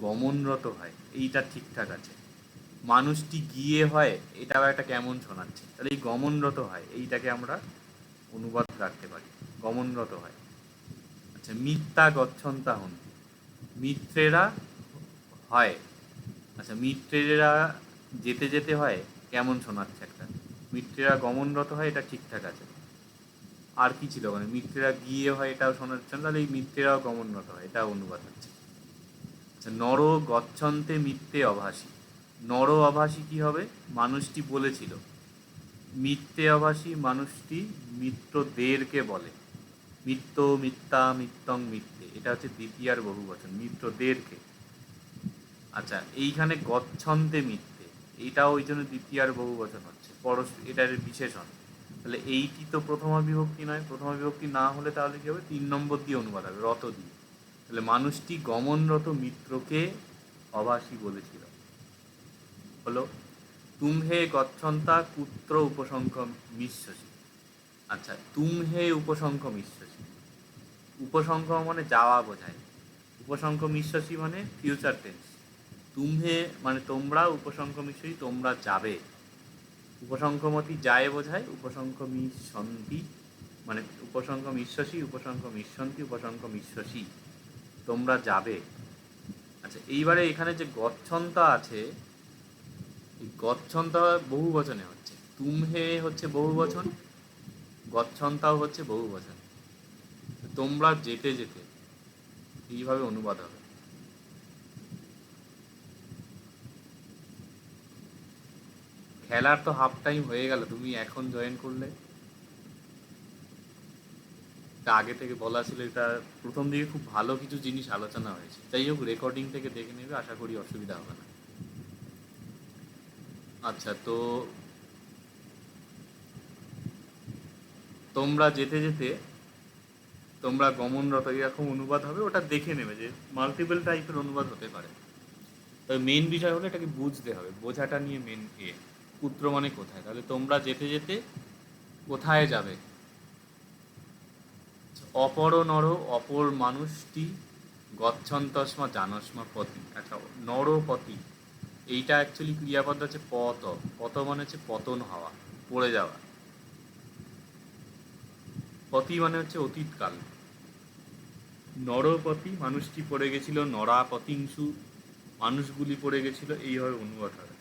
গমনরত হয়, এইটা ঠিকঠাক আছে। মানুষটি গিয়ে হয়, এটাও একটা কেমন শোনাচ্ছে, তাহলে এই গমনরত হয় এইটাকে আমরা অনুবাদ রাখতে পারি, গমনরত হয়। আচ্ছা, মিথ্যা গচ্ছন্তা হন, মিত্রেরা হয়। আচ্ছা, মিত্রেরা যেতে যেতে হয়, কেমন শোনাচ্ছে একটা। মিত্রেরা গমনরত হয়, এটা ঠিকঠাক আছে। আর কি ছিল মানে মিত্রেরা গিয়ে হয়, এটাও শোনাচ্ছে না, তাহলে এই মিত্রেরাও গমনরত হয়, এটা অনুবাদ হচ্ছে। আচ্ছা, নর গচ্ছন্তে মিথ্যে অভাসী, নর অভাসী কি হবে? মানুষটি বলেছিল। মিথ্যে অভাসী মানুষটি মিত্রদেরকে বলে। মিত্র, মিথ্যা, মিত্তং, মিথ্যে, এটা হচ্ছে দ্বিতীয়ার বহুবচন, মিত্রদেরকে। আচ্ছা, এইখানে গচ্ছন্তে মিথ্যে, এইটাও ওই জন্য দ্বিতীয়ার বহুবচন হচ্ছে, এটার বিশেষণ। তাহলে এইটি তো প্রথমা বিভক্তি নয়, প্রথমা বিভক্তি না হলে তাহলে কি হবে? 3 নম্বর দিয়ে অনুবাদ হবে, রত দিয়ে। তাহলে মানুষটি গমনরত মিত্রকে অভাসী বলেছিল। হলো তুমহে গচ্ছন্তা কুত্র উপসংখ্য মিশ্বসী। আচ্ছা, তুমহে উপসংখ্য মিশ্বসী, উপসংখ্য মানে যাওয়া বোঝায়, উপসংখ্য মিশ্বসী মানে ফিউচার টেন্স। তুমহে মানে তোমরা, উপসংখ্য মিশ্বসী তোমরা যাবে। উপসংখ্যমতি যায় বোঝায়, উপসংখ্য মিশ্বন্তি মানে উপসংখ্য মিশ্বসী, উপসংখ্য মিশ্বন্তি, উপসংখ্য মিশ্বসী, তোমরা যাবে। আচ্ছা, এইবারে এখানে যে গচ্ছন্তা আছে, এই গচ্ছন্তা বহু বচনে হচ্ছে, তুমহে হচ্ছে বহু বচন, গচ্ছন্তাও হচ্ছে বহু বচন। তোমরা যেতে যেতে, এইভাবে অনুবাদ হবে। খেলার তো হাফ টাইম হয়ে গেল, তুমি এখন জয়েন করলে। তা আগে থেকে বলা ছিল, এটা প্রথম দিকে খুব ভালো কিছু জিনিস আলোচনা হয়েছে, যাই হোক রেকর্ডিং থেকে দেখে নেবে, আশা করি অসুবিধা হবে না। আচ্ছা, তো তোমরা যেতে যেতে, তোমরা গমনরত, এরকম অনুবাদ হবে, ওটা দেখে নেবে যে মাল্টিপল টাইপের অনুবাদ হতে পারে। তবে মেন বিষয় হলো এটাকে বুঝতে হবে, বোঝাটা নিয়ে মেন পুত্র মানে কোথায়, তাহলে তোমরা যেতে যেতে কোথায় যাবে? অপর নর, অপর মানুষটি, গচ্ছন্তস্মা জানস্মা পতি। আচ্ছা, নরপতি, এইটা অ্যাকচুয়ালি ক্রিয়াপদ হচ্ছে পত, পত মানে হচ্ছে পতন হওয়া, পড়ে যাওয়া। পতি মানে হচ্ছে অতীতকাল। নরপতি মানুষটি পড়ে গেছিল, নরাপতিংসু মানুষগুলি পড়ে গেছিল, এইভাবে অনুবাদ হবে।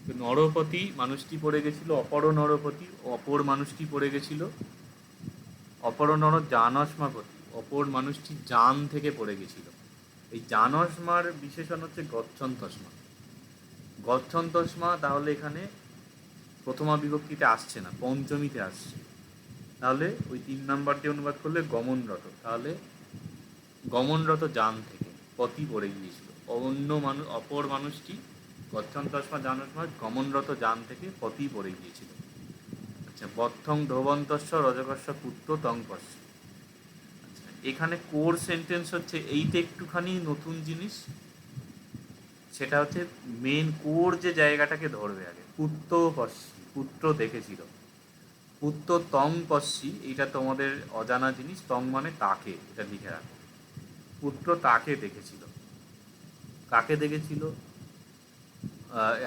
তো নরপতি মানুষটি পড়ে গেছিল, অপর নরপতি অপর মানুষটি পড়ে গেছিল, অপর নর জানস্মাপতি অপর মানুষটি জান থেকে পড়ে গেছিল। এই জানস্মার বিশেষণ হচ্ছে গচ্ছন্তস্মা, গচ্ছন্তস্মা, তাহলে এখানে প্রথমা বিভক্তিতে আসছে না, পঞ্চমীতে আসছে, তাহলে ওই 3 নাম্বার দিয়ে অনুবাদ করলে গমনরত, তাহলে গমনরত যান থেকে পতি পড়ে গিয়েছিল, অন্য মানুষ, অপর মানুষটি গচ্ছন্তস্মা জানস্মা গমনরত যান থেকে পতি পড়ে গিয়েছিল। আচ্ছা, বদ্ধং ধ্রবন্তস্য রজকস্য পুত্র তং পশ্য। আচ্ছা, এখানে কোর সেন্টেন্স হচ্ছে এইটা একটুখানি নতুন জিনিস, সেটা হচ্ছে মেন কোর যে জায়গাটাকে ধরবে আগে, পুত্র পশ্যি, পুত্র দেখেছিল, পুত্র তং পশ্যি, এইটা তোমাদের অজানা জিনিস, তং মানে তাকে, এটা লিখে রাখো, পুত্র তাকে দেখেছিল। কাকে দেখেছিল?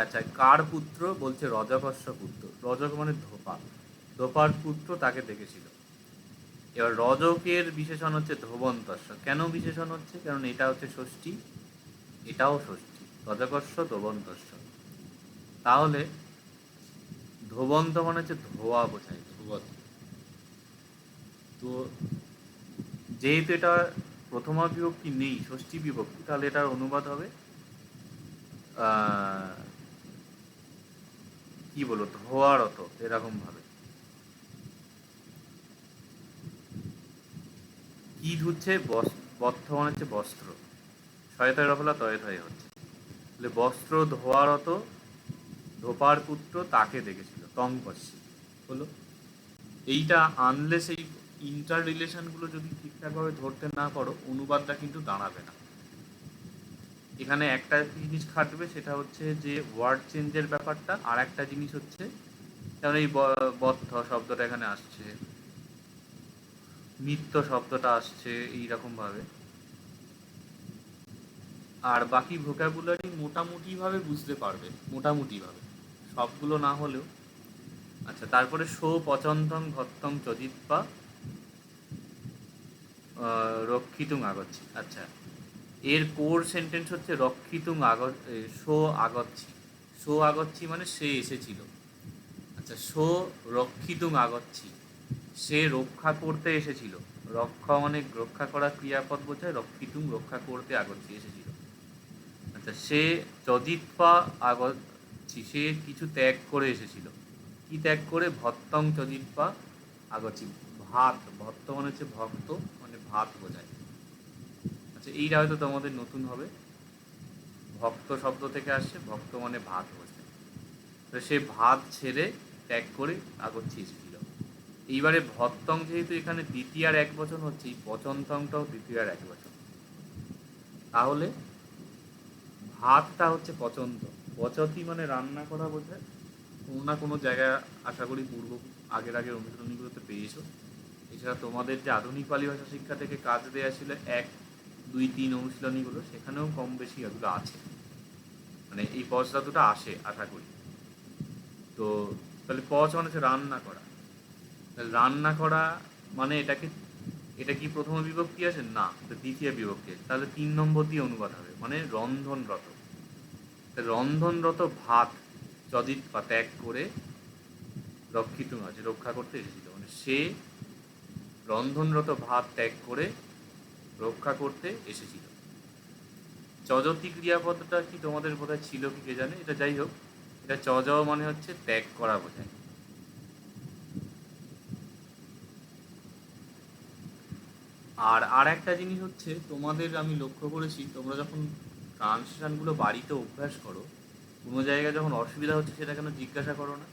আচ্ছা, কার পুত্র বলছে? রজকস্য পুত্র, রজক মানে ধোপা, ধোপার পুত্র তাকে দেখেছিল। এবার রজকের বিশেষণ হচ্ছে ধ্রুবন্তস্য, কেন বিশেষণ হচ্ছে? কারণ এটা হচ্ছে ষষ্ঠী, এটাও ষষ্ঠী, তজকস্য ধোবন্তস্য। তাহলে ধোবন্ত মানে হচ্ছে ধোয়া বোঝায়, ধোবত। তো যেহেতু এটা প্রথমা বিভক্তি নেই, ষষ্ঠী বিভক্তি, তাহলে এটার অনুবাদ হবে কি বলো, ধোয়ারত, এরকম ভাবে। কি ধুচ্ছে, বস্ত্র মানে হচ্ছে বস্ত্র, শয়তয় রফলা তয়ে থয়ে হচ্ছে। তাহলে বস্ত্র ধোয়ারত ধোপার পুত্র তাকে দেখেছিল, তং পশ্যি হলো। এইটা আনলেস এই ইন্টার রিলেশনগুলো যদি ঠিকঠাকভাবে ধরতে না পারো, অনুবাদটা কিন্তু দাঁড়াবে না। এখানে একটা জিনিস খাটবে, সেটা হচ্ছে যে ওয়ার্ড চেঞ্জের ব্যাপারটা। আর একটা জিনিস হচ্ছে, যেমন এই বদ্ধ শব্দটা এখানে আসছে, নিত্য শব্দটা আসছে এইরকমভাবে। আর বাকি ভোকাবুলারি মোটামুটিভাবে বুঝতে পারবে, মোটামুটিভাবে, সবগুলো না হলেও। আচ্ছা, তারপরে শো পচন্তং ভত্তং চজিৎপা রক্ষিতুং আগচ্ছি। আচ্ছা, এর কোর সেন্টেন্স হচ্ছে রক্ষিতুং শো আগচ্ছি। শো আগচ্ছি মানে সে এসেছিল। আচ্ছা, শো রক্ষিতুং আগচ্ছি, সে রক্ষা করতে এসেছিল। রক্ষা মানে রক্ষা করা ক্রিয়াপদ বোঝায়, রক্ষিতুং রক্ষা করতে আগচ্ছি, এসেছিল। আচ্ছা, সে চজিৎপা আগচ্ছি, সে কিছু ত্যাগ করে এসেছিল। কি ত্যাগ করে? ভত্তং চজিৎপা আগচ্ছি, ভাত। ভত্ত মানে হচ্ছে ভক্ত, মানে ভাত বোঝায়। আচ্ছা, এইটা হয়তো তোমাদের নতুন হবে, ভক্ত শব্দ থেকে আসছে, ভক্ত মানে ভাত বোঝায়। তো সে ভাত ছেড়ে ত্যাগ করে আগচ্ছি এসেছিল। এইবারে ভত্তং যেহেতু এখানে দ্বিতীয়ার এক বচন হচ্ছে, এই পচন্তংটাও দ্বিতীয়ার এক বচন। তাহলে ভাতটা হচ্ছে পচন্ত। পচতি মানে রান্না করা বোঝায়। কোনো না কোনো জায়গায় আশা করি আগের অনুশীলনীগুলোতে পেয়েছো। এছাড়া তোমাদের যে আধুনিক পালি ভাষা শিক্ষা থেকে কাজ দেওয়া ছিল 1, 2, 3 অনুশীলনীগুলো, সেখানেও কম বেশি এগুলো আছে, মানে এই পচ ধাতুটা আসে আশা করি। তো তাহলে পচ মানে হচ্ছে রান্না করা। রান্না করা মানে এটা কি প্রথম বিভক্তি আছে? না, দ্বিতীয় বিভক্তি আছে। তাহলে 3 নম্বর দিয়ে অনুবাদ হবে, মানে রন্ধনরত। রন্ধনরত ভাত চদিত বা ত্যাগ করে রক্ষিত আছে, রক্ষা করতে এসেছিল, মানে সে রন্ধনরত ভাত ত্যাগ করে রক্ষা করতে এসেছিল। চজতি ক্রিয়াপদটা কি তোমাদের বোধহয় ছিল কি কে জানে, এটা যাই হোক, এটা চজ মানে হচ্ছে ত্যাগ করা বোঝায়। আর একটা জিনিস হচ্ছে, তোমাদের আমি লক্ষ্য করেছি, তোমরা যখন ট্রান্সলেশনগুলো বাড়িতে অভ্যাস করো, কোনো জায়গায় যখন অসুবিধা হচ্ছে সেটা কেন জিজ্ঞাসা করো না?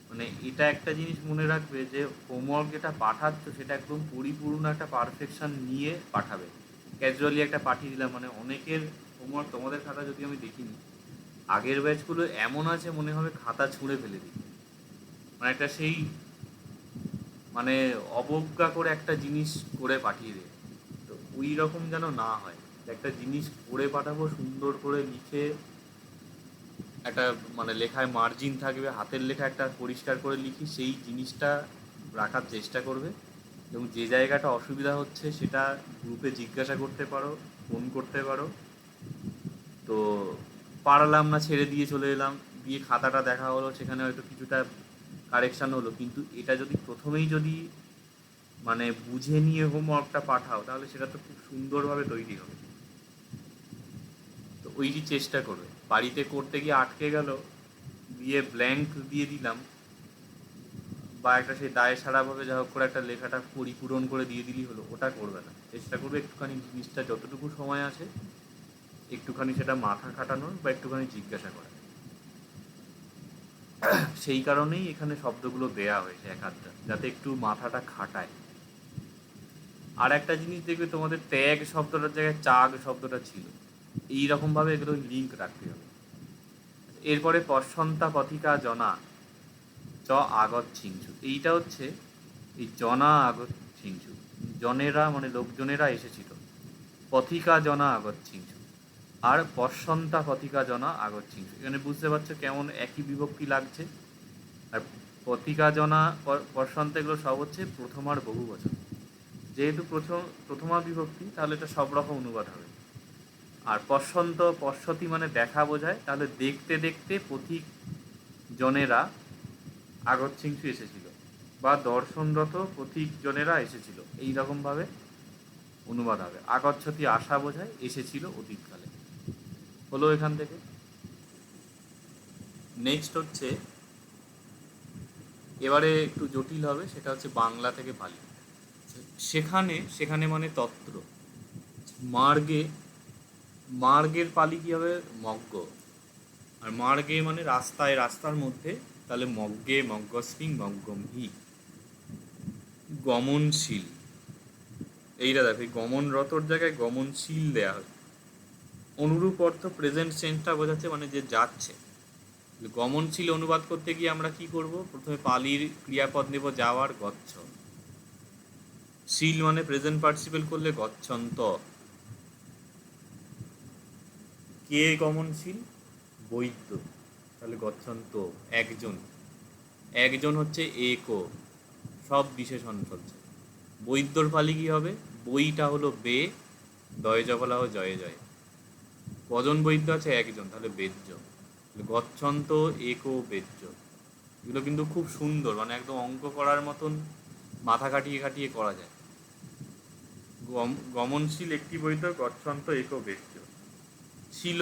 মানে এটা একটা জিনিস মনে রাখবে, যে হোমওয়ার্ক যেটা পাঠাচ্ছ সেটা একদম পরিপূর্ণ একটা পারফেকশন নিয়ে পাঠাবে। ক্যাজুয়ালি একটা পাঠিয়ে দিলাম, মানে অনেকের হোমওয়ার্ক, তোমাদের খাতা যদি আমি দেখিনি, আগের ব্যাচগুলো এমন আছে মনে হবে খাতা ছুঁড়ে ফেলে দিই, মানে একটা সেই মানে অবজ্ঞা করে একটা জিনিস করে পাঠিয়ে দেয়। তো ওই রকম যেন না হয়, একটা জিনিস করে পাঠাবো সুন্দর করে লিখে, একটা মানে লেখায় মার্জিন থাকবে, হাতের লেখা একটা পরিষ্কার করে লিখি, সেই জিনিসটা রাখার চেষ্টা করবে। এবং যে জায়গাটা অসুবিধা হচ্ছে সেটা গ্রুপে জিজ্ঞাসা করতে পারো, ফোন করতে পারো। তো পারলাম না, ছেড়ে দিয়ে চলে এলাম, দিয়ে খাতাটা দেখা হলো, সেখানে হয়তো কিছুটা কারেকশান হলো, কিন্তু এটা যদি প্রথমেই যদি মানে বুঝে নিয়ে হোমওয়ার্কটা পাঠাও, তাহলে সেটা তো খুব সুন্দরভাবে তৈরি হবে। তো ওই যে চেষ্টা করবে, বাড়িতে করতে গিয়ে আটকে গেল, দিয়ে ব্ল্যাঙ্ক দিয়ে দিলাম, বা একটা সেই দায় সারাভাবে যা হোক করে একটা লেখাটা পরিপূরণ করে দিয়ে দিলেই হলো, ওটা করবে না। চেষ্টা করবে একটুখানি জিনিসটা যতটুকু সময় আছে একটুখানি সেটা মাথা খাটানোর, বা একটুখানি জিজ্ঞাসা করা। সেই কারণেই এখানে শব্দগুলো দেয়া হয়েছে এক আধটা, যাতে একটু মাথাটা খাটায়। আর একটা জিনিস দেখবে, তোমাদের ত্যাগ শব্দটার জায়গায় চাগ শব্দটা ছিল, এইরকমভাবে এগুলো লিঙ্ক রাখতে হবে। এরপরে পশ্যন্তা পথিকা জনা চ আগত ছিঞ্চু, এইটা হচ্ছে এই জনা আগত ছিঞ্চু, জনেরা মানে লোকজনেরা এসেছিল, পথিকা জনা আগত ছিঞ্চু, আর পশ্যন্তা পথিকা জনা আগত ছিঞ্চু। এখানে বুঝতে পারছো কেমন একই বিভক্তি লাগছে। আর পথিকা জনা পশ্যন্তা, এগুলো সব হচ্ছে প্রথমার বহু বচন। যেহেতু প্রথমা বিভক্তি, তাহলে এটা সব রকম অনুবাদ হবে। আর পশ্যন্ত, পশ্যতি মানে দেখা বোঝায়, তাহলে দেখতে দেখতে পথিক জনেরা আগচ্ছিংসু এসেছিল, বা দর্শনরত পথিক জনেরা এসেছিল, এই রকম ভাবে অনুবাদ হবে। আগচ্ছতি আশা বোঝায়, এসেছিল অতীতকালে। হলো এখান থেকে। নেক্সট হচ্ছে, এবারে একটু জটিল হবে, সেটা হচ্ছে বাংলা থেকে পালি। সেখানে, সেখানে মানে তত্র। মার্গে, মার্গের পালি কি হবে? মগ্গ। আর মার্গে মানে রাস্তায়, রাস্তার মধ্যে, তাহলে মগ্গে মগ্গস্মিং মগ্গম হি। গমনশীল, এইটা দেখো, এই গমনরতর জায়গায় গমনশীল দেয়া হয়। অনুরূপ অর্থ প্রেজেন্ট টেন্সটা বোঝাচ্ছে, মানে যে যাচ্ছে। গমনশীল অনুবাদ করতে গিয়ে আমরা কি করব? প্রথমে পালির ক্রিয়াপদ নেব যাওয়ার, গচ্ছ। শীল মানে প্রেজেন্ট পার্টিসিপেল করলে গচ্ছন্ত। কে গমনশীল? বৈদ্য, তাহলে গচ্ছন্ত একজন। একজন হচ্ছে একো, সব বিশেষণ চলছে। বৈদ্যর পালি কি হবে? বইটা হলো বে, দয়ে জবলা ও জয়ে জয়। কজন বৈদ্য আছে? একজন, তাহলে বেদ্য। গচ্ছন্ত একো বেদ্য। এগুলো কিন্তু খুব সুন্দর, মানে একদম অঙ্ক করার মতন মাথা খাটিয়ে খাটিয়ে করা যায়। গমনশীল একটি বৈদ্য, গচ্ছন্ত একো বেদ্য। ছিল,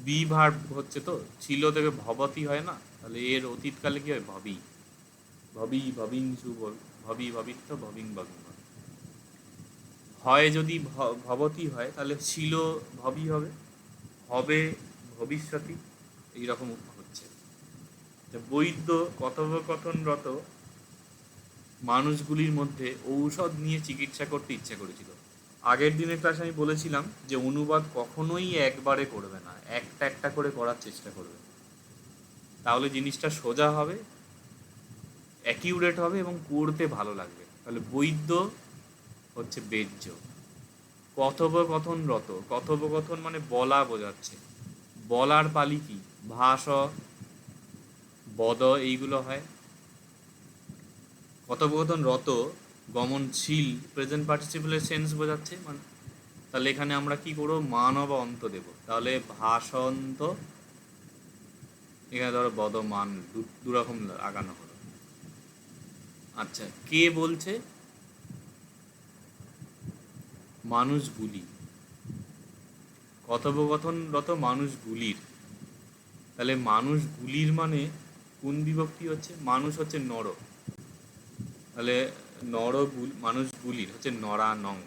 বি ভার্ব হচ্ছে, তো ছিল থেকে ভবতি হয় না, তাহলে এর অতীতকালে কি হয়? ভবি। ভবি ভবিংসু, ভবি ভবিত্ব, ভবিং ভবিং। হয় যদি ভবতি হয়, তাহলে ছিল ভবি হবে, হবে ভবিষ্যতি, এইরকম হচ্ছে। বৈদ্য কথোপকথনরত মানুষগুলির মধ্যে ঔষধ নিয়ে চিকিৎসা করতে ইচ্ছে করেছিল। আগের দিনের ক্লাসে আমি বলেছিলাম যে অনুবাদ কখনোই একবারে করবে না, একটা একটা করে করার চেষ্টা করবে, তাহলে জিনিসটা সোজা হবে, অ্যাকিউরেট হবে এবং পড়তে ভালো লাগবে। তাহলে বৈদ্য হচ্ছে বেজ্য। কথোপকথনরত, কথোপকথন মানে বলা বোঝাচ্ছে। বলার পালি কি? ভাস, বদ, এইগুলো হয়। কথোপকথনরত গমনশীল প্রেজেন্ট পার্টিসিপেলের সেন্স বোঝাচ্ছে, মানে তাহলে এখানে আমরা কি করবো? মান বা অন্ত দেব, তাহলে ভাষন্ত। এখানে ধরো বদমান, দুরকম আগানো হলো। আচ্ছা, কে বলছে? মানুষগুলি। কথোপকথনরত মানুষগুলির, তাহলে মানুষগুলির মানে কোন বিভক্তি হচ্ছে? মানুষ হচ্ছে নর, তাহলে মানুষগুলির হচ্ছে নরানং।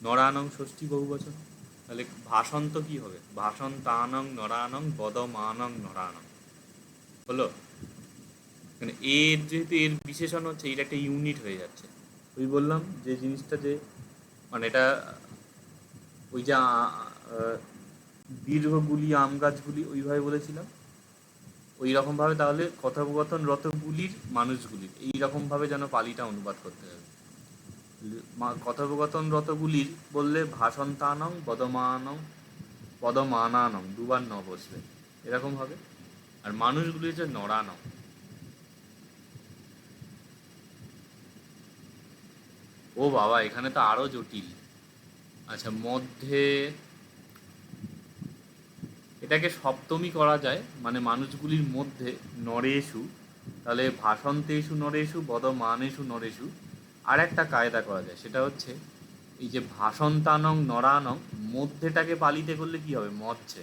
নরানং ষষ্ঠী বহুবচন, তাহলে ভাষন্ত কি হবে? ভাষন্তানং নরানং বদমানং নরানং। হলো। মানে এর যেহেতু এর বিশেষণ হচ্ছে, এটা একটা ইউনিট হয়ে যাচ্ছে। ওই বললাম যে জিনিসটা, যে মানে এটা ওই যে দীর্ঘগুলি, আম গাছগুলি, ওইভাবে বলেছিলাম ওই রকমভাবে, তাহলে কথোপকথন রতগুলির মানুষগুলির, এইরকমভাবে যেন পালিটা অনুবাদ করতে হবে। কথোপকথন রতগুলির বললে ভাষন্তানং বদমানং, পদমানানং, দুবার ন বসবে, এরকম হবে। আর মানুষগুলি হচ্ছে নরানং। ও বাবা, এখানে তো আরো জটিল। আচ্ছা, মধ্যে এটাকে সপ্তমী করা যায়, মানে মানুষগুলির মধ্যে নরেশু, তাহলে ভাষন্তেষু নরেশু বদমানেষু নরেশু। আর একটা কায়দা করা যায়, সেটা হচ্ছে এই যে ভাষন্তানং নরানং, মধ্যেটাকে পালিতে করলে কি হবে? মধ্যে,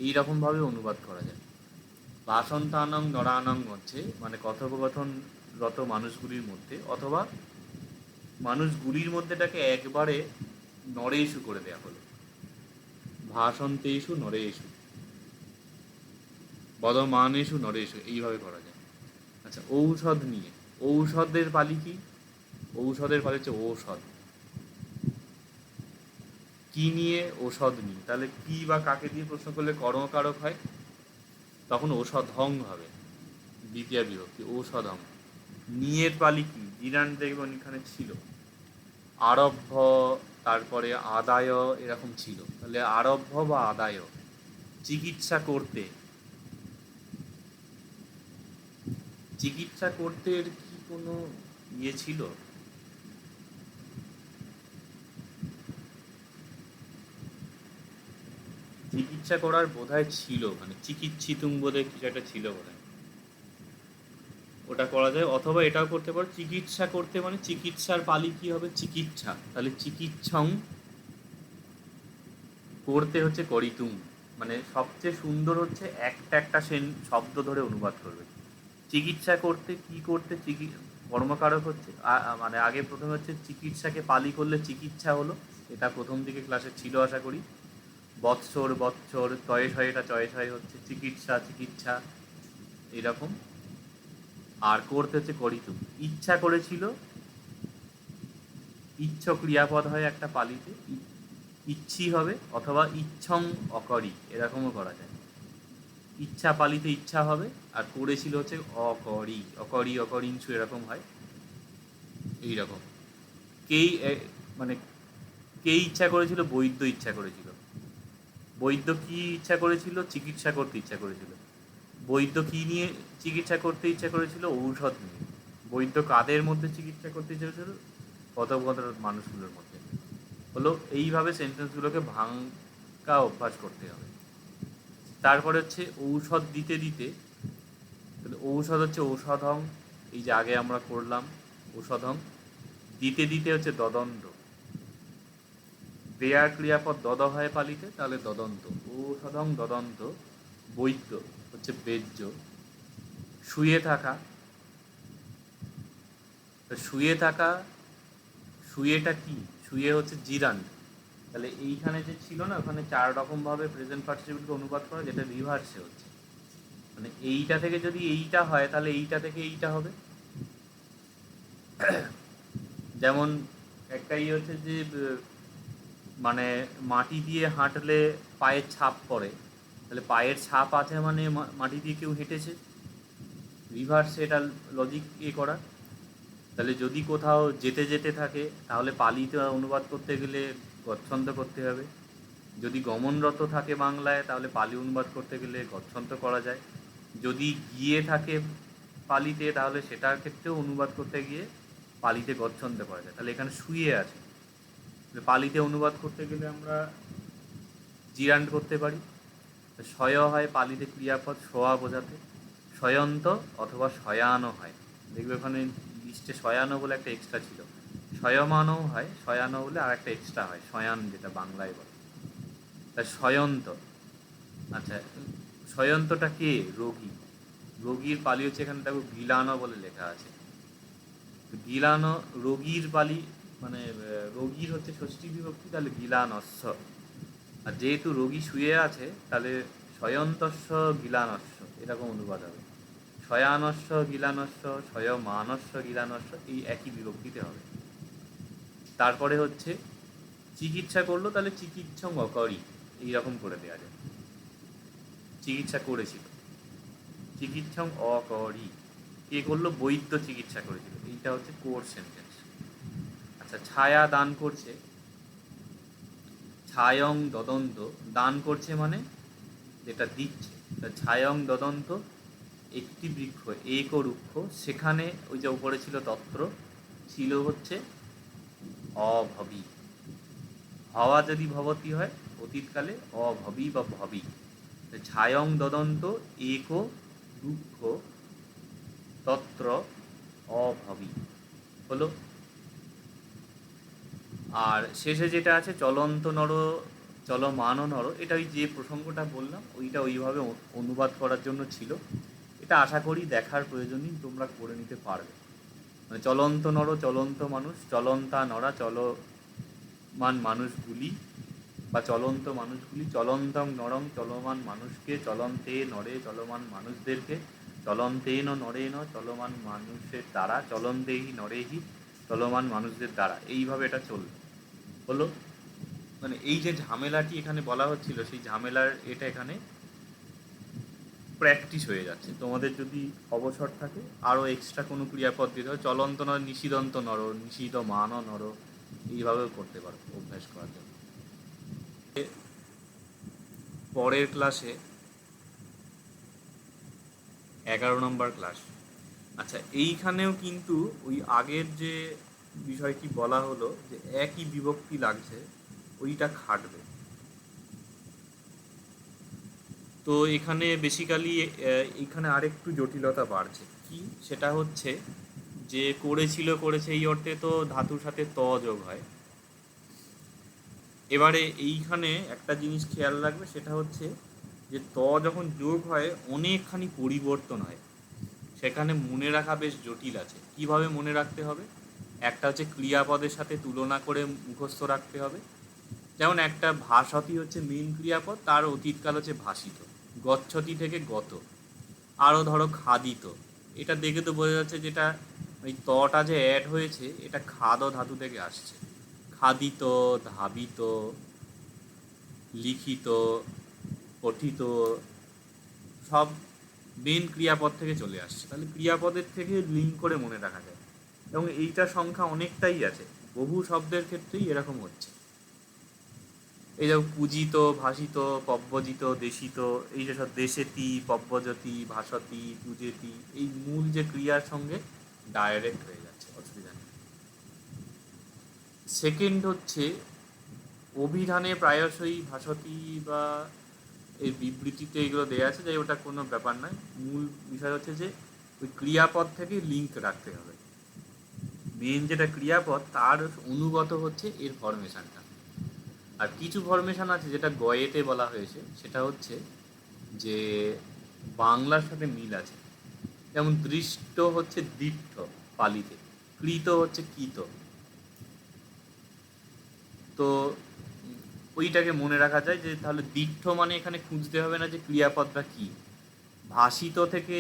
এইরকমভাবে অনুবাদ করা যায়। ভাষন্তানং নরানং হচ্ছে মানে কথোপকথনরত মানুষগুলির মধ্যে, অথবা মানুষগুলির মধ্যেটাকে একবারে নরেশু করে দেয়া হলো, ভাষন্তেষু নরেষু বদমানেষু নরেষু, এইভাবে করা যায়। আচ্ছা, ঔষধ নিয়ে, ঔষধের পালি কি? ঔষধের পালি হচ্ছে ঔষধ। কি নিয়ে? ঔষধ নিয়ে। তাহলে কি বা কাকে দিয়ে প্রশ্ন করলে কর্মকারক হয়? তখন ঔষধং হবে, দ্বিতীয় বিভক্তি, ঔষধং। নিয়ের পালি কি? জিরান দেখবেন এখানে ছিল, আরব্ভ, তারপরে আদায়, এরকম ছিল, তাহলে আরব্ভ বা আদায়। চিকিৎসা করতে, চিকিৎসা করতে এর কি কোনো ইয়ে ছিল? চিকিৎসা করার বোধহয় ছিল, মানে চিকিৎসিতুম বোধে কিছু একটা ছিল বোধহয়, ওটা করা যায়। অথবা এটাও করতে পারো, চিকিৎসা করতে মানে চিকিৎসার পালি কি হবে, চিকিৎসা, তাহলে চিকিৎসং করতে হচ্ছে করিতুম। মানে সবচেয়ে সুন্দর হচ্ছে একটা একটা শব্দ ধরে অনুবাদ করবে। চিকিৎসা করতে কি করতে, কর্মকারক হচ্ছে মানে আগে প্রথমে হচ্ছে চিকিৎসাকে পালি করলে চিকিৎসা হলো, এটা প্রথম দিকে ক্লাসে ছিল আশা করি। বৎসর বৎসর, তয়ে ছয়, এটা চয়ে ছয় হচ্ছে চিকিৎসা চিকিৎসা এরকম। আর করতে হচ্ছে করিতুম, ইচ্ছা করেছিল, ইচ্ছ ক্রিয়াপদ হয় একটা পালিতে, ইচ্ছি হবে, অথবা ইচ্ছং অকরি এরকমও করা যায়। ইচ্ছা পালিতে ইচ্ছা হবে, আর করেছিল হচ্ছে অকরি, অকরি অকরিংসু এরকম হয়। এইরকম কেই মানে কে ইচ্ছা করেছিল, বৈদ্য ইচ্ছা করেছিল। বৈদ্য কি ইচ্ছা করেছিল, চিকিৎসা করতে ইচ্ছা করেছিল। বৈদ্য কি নিয়ে চিকিৎসা করতে ইচ্ছা করেছিল, ঔষধ নিয়ে। বৈদ্য কাদের মধ্যে চিকিৎসা করতে ইচ্ছা করেছিল, কথোপকথন মানুষগুলোর মধ্যে। হলো এইভাবে সেন্টেন্সগুলোকে ভাঙা অভ্যাস করতে হবে। তারপরে হচ্ছে ঔষধ দিতে দিতে, ঔষধ হচ্ছে ঔষধং, এই যে আগে আমরা করলাম ঔষধং। দিতে দিতে হচ্ছে দদণ্ড, দেয়ার ক্রিয়াপদ দদ হয় পালিতে, তাহলে দদন্ত, ঔষধং দদন্ত। বৈদ্য হচ্ছে বেজ্য। শুয়ে থাকা, শুয়ে থাকা, শুয়েটা কি, শুয়ে হচ্ছে জিরান্ড। তাহলে এইখানে যে ছিল না, ওখানে 4 রকমভাবে প্রেজেন্ট পার্টিসিপেলকে অনুবাদ করা, যেটা রিভার্সে হচ্ছে। মানে এইটা থেকে যদি এইটা হয়, তাহলে এইটা থেকে এইটা হবে। যেমন একটাই হচ্ছে যে মানে মাটি দিয়ে হাঁটলে পায়ের ছাপ পড়ে, তাহলে পায়ের ছাপ আছে মানে মাটি দিয়ে কেউ হেঁটেছে, রিভার্সে এটা লজিক করা। তাহলে যদি কোথাও যেতে যেতে থাকে, তাহলে পালিতে অনুবাদ করতে গেলে গচ্ছন্ত করতে হবে। যদি গমনরত থাকে বাংলায়, তাহলে পালি অনুবাদ করতে গেলে গচ্ছন্ত করা যায়। যদি গিয়ে থাকে পালিতে, তাহলে সেটার ক্ষেত্রেও অনুবাদ করতে গিয়ে পালিতে গচ্ছন্ত করা যায়। তাহলে এখানে শুয়ে আছে, পালিতে অনুবাদ করতে গেলে আমরা জিরান্ড করতে পারি। শয় হয় পালিতে ক্রিয়াপদ শোয়া বোঝাতে, শয়ন্ত অথবা শয়ানো হয়। দেখবে ওখানে লিস্টে শয়ানো বলে একটা এক্সট্রা ছিল, শয়মানও হয়, শয়ানো বলে আর একটা এক্সট্রা হয়, শয়ান যেটা বাংলায় বলে। তা শয়ন্ত, আচ্ছা শয়ন্তটা কে, রোগী। রোগীর পালি হচ্ছে, এখানে দেখো গিলানো বলে লেখা আছে। গিলানো রোগীর পালি, মানে রোগীর হচ্ছে ষষ্ঠী বিভক্তি, তাহলে গিলানস্য। আর যেহেতু রোগী শুয়ে আছে, তাহলে শয়ন্তস্য গিলানস্য এরকম অনুবাদ হবে। শয়ানস্য গিলানস্য, শয়মানস্য গিলানস্য, এই একই বিভক্তিতে হবে। তারপরে হচ্ছে চিকিৎসা করলো, তাহলে চিকিৎসং অকরি এইরকম করে দেওয়া যায়। চিকিৎসা করেছিল, চিকিৎসং অকরি। কে করলো, বৈদ্য চিকিৎসা করেছিল, এইটা হচ্ছে কোর সেন্টেন্স। আচ্ছা ছায়া দান করছে, ছায়ং দদন্ত, দান করছে মানে যেটা দিচ্ছে। তা ছায়ং দদন্ত, একটি বৃক্ষ, এক রুক্ষ, সেখানে ওই যে উপরে ছিল তত্র, ছিল হচ্ছে অভবি। হওয়া যদি ভবতি হয় অতীতকালে, অভবি বা ভবি। ছায়ং দদন্ত এক রুক্ষ তত্র অভবি হলো। আর শেষে যেটা আছে চলন্ত নর, চলমান নর, এটা ওই যে প্রসঙ্গটা বললাম ওইটা ওইভাবে অনুবাদ করার জন্য ছিল। এটা আশা করি দেখার প্রয়োজন নেই, তোমরা করে নিতে পারবে। মানে চলন্ত নর চলন্ত মানুষ, চলন্তা নরা চলমান মানুষগুলি, বা চলন্ত মানুষগুলি, চলন্তং নরং চলমান মানুষকে, চলন্তে নরে চলমান মানুষদেরকে, চলন্তেন নরেন চলমান মানুষের দ্বারা, চলন্তেহি নরেহি চলমান মানুষদের দ্বারা, এইভাবে এটা চলবে হলো। মানে এই যে ঝামেলাটি এখানে বলা হচ্ছিল, সেই ঝামেলার এটা এখানে প্র্যাকটিস হয়ে যাচ্ছে। তোমাদের যদি অবসর থাকে আরও এক্সট্রা কোনো ক্রিয়াপদ দিতে হয়, চলন্ত নর নিষিদন্ত নর, নিষিদ মান নর, এইভাবেও করতে পারো অভ্যাস করার জন্য। পরের ক্লাসে 11 নম্বর ক্লাস। আচ্ছা এইখানেও কিন্তু ওই আগের যে বিষয়টি বলা হলো যে একই বিভক্তি লাগছে, ওইটা খাটবে। তো এখানে বেসিক্যালি এখানে আরেকটু জটিলতা বাড়ছে, কি সেটা হচ্ছে যে করেছে এই অর্থে তো ধাতুর সাথে ত যোগ হয়। এবারে এইখানে একটা জিনিস খেয়াল রাখবে, সেটা হচ্ছে যে ত যখন যোগ হয় অনেকখানি পরিবর্তন হয়, সেখানে মনে রাখা বেশ জটিল আছে। কিভাবে মনে রাখতে হবে? একটা হচ্ছে ক্রিয়াপদের সাথে তুলনা করে মুখস্থ রাখতে হবে। যেমন একটা ভাসতি হচ্ছে মেন ক্রিয়াপদ, তার অতীতকাল হচ্ছে ভাসিত, গচ্ছতি থেকে গত। আরও ধরো খাদিত, এটা দেখে তো বোঝা যাচ্ছে যেটা ওই তটা যে অ্যাড হয়েছে এটা খাদ ধাতু থেকে আসছে। খাদিত, ধাবিত, লিখিত, পঠিত সব মেন ক্রিয়াপদ থেকে চলে আসছে, তাহলে ক্রিয়াপদের থেকে লিঙ্ক করে মনে রাখা যায়। এবং এইটার সংখ্যা অনেকটাই আছে, বহু শব্দের ক্ষেত্রেই এরকম হচ্ছে। এই যেমন পূজিত, ভাসিত, পব্বজিত, দেশিত, এই যে সব দেশেতি, পব্বজতি, ভাসতি, পূজেতি, এই মূল যে ক্রিয়ার সঙ্গে ডাইরেক্ট হয়ে যাচ্ছে, অসুবিধা নেই। সেকেন্ড হচ্ছে অভিধানে প্রায়শই ভাসতি বা এই বিবৃতিতে এগুলো দেওয়া আছে, যাই ওটা কোনো ব্যাপার নয়। মূল বিষয় হচ্ছে যে ওই ক্রিয়াপদ থেকে লিঙ্ক রাখতে হবে। মেন যেটা ক্রিয়াপদ তার অনুগত হচ্ছে এর ফরমেশনটা। আর কিছু ফরমেশন আছে যেটা গয়েতে বলা হয়েছে, সেটা হচ্ছে যে বাংলার সাথে মিল আছে। যেমন দৃষ্ট হচ্ছে দিট্ঠ পালিতে, কৃত হচ্ছে কিত। তো ওইটাকে মনে রাখা যায় যে তাহলে দিট্ঠ মানে এখানে খুঁজতে হবে না যে ক্রিয়াপদটা কি। ভাসিত থেকে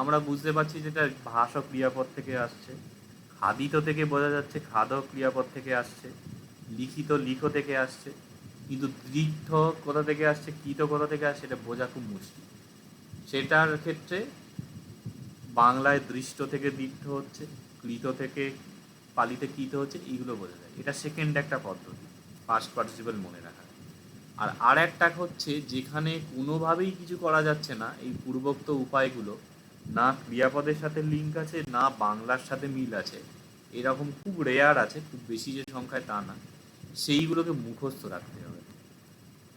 আমরা বুঝতে পারছি যেটা ভাস ক্রিয়াপদ থেকে আসছে। খাদিত থেকে বোঝা যাচ্ছে খাদ ক্রিয়াপদ থেকে আসছে। লিখিত লিখ থেকে আসছে। কিন্তু দৃঢ় কোথা থেকে আসছে, কৃত কোথা থেকে আসছে, এটা বোঝা খুব মুশকিল। সেটার ক্ষেত্রে বাংলায় দৃষ্ট থেকে দৃঢ় হচ্ছে, কৃত থেকে পালিতে কৃত হচ্ছে, এইগুলো বোঝা যায়। এটা সেকেন্ড একটা পদ্ধতি পাস্ট পার্টিসিপল মনে রাখা। আর একটা হচ্ছে যেখানে কোনোভাবেই কিছু করা যাচ্ছে না, এই পূর্বোক্ত উপায়গুলো না ক্রিয়াপদের সাথে লিঙ্ক আছে না বাংলার সাথে মিল আছে, এরকম খুব রেয়ার আছে, খুব বেশি যে সংখ্যায় তা না, সেইগুলোকে মুখস্থ রাখতে হবে।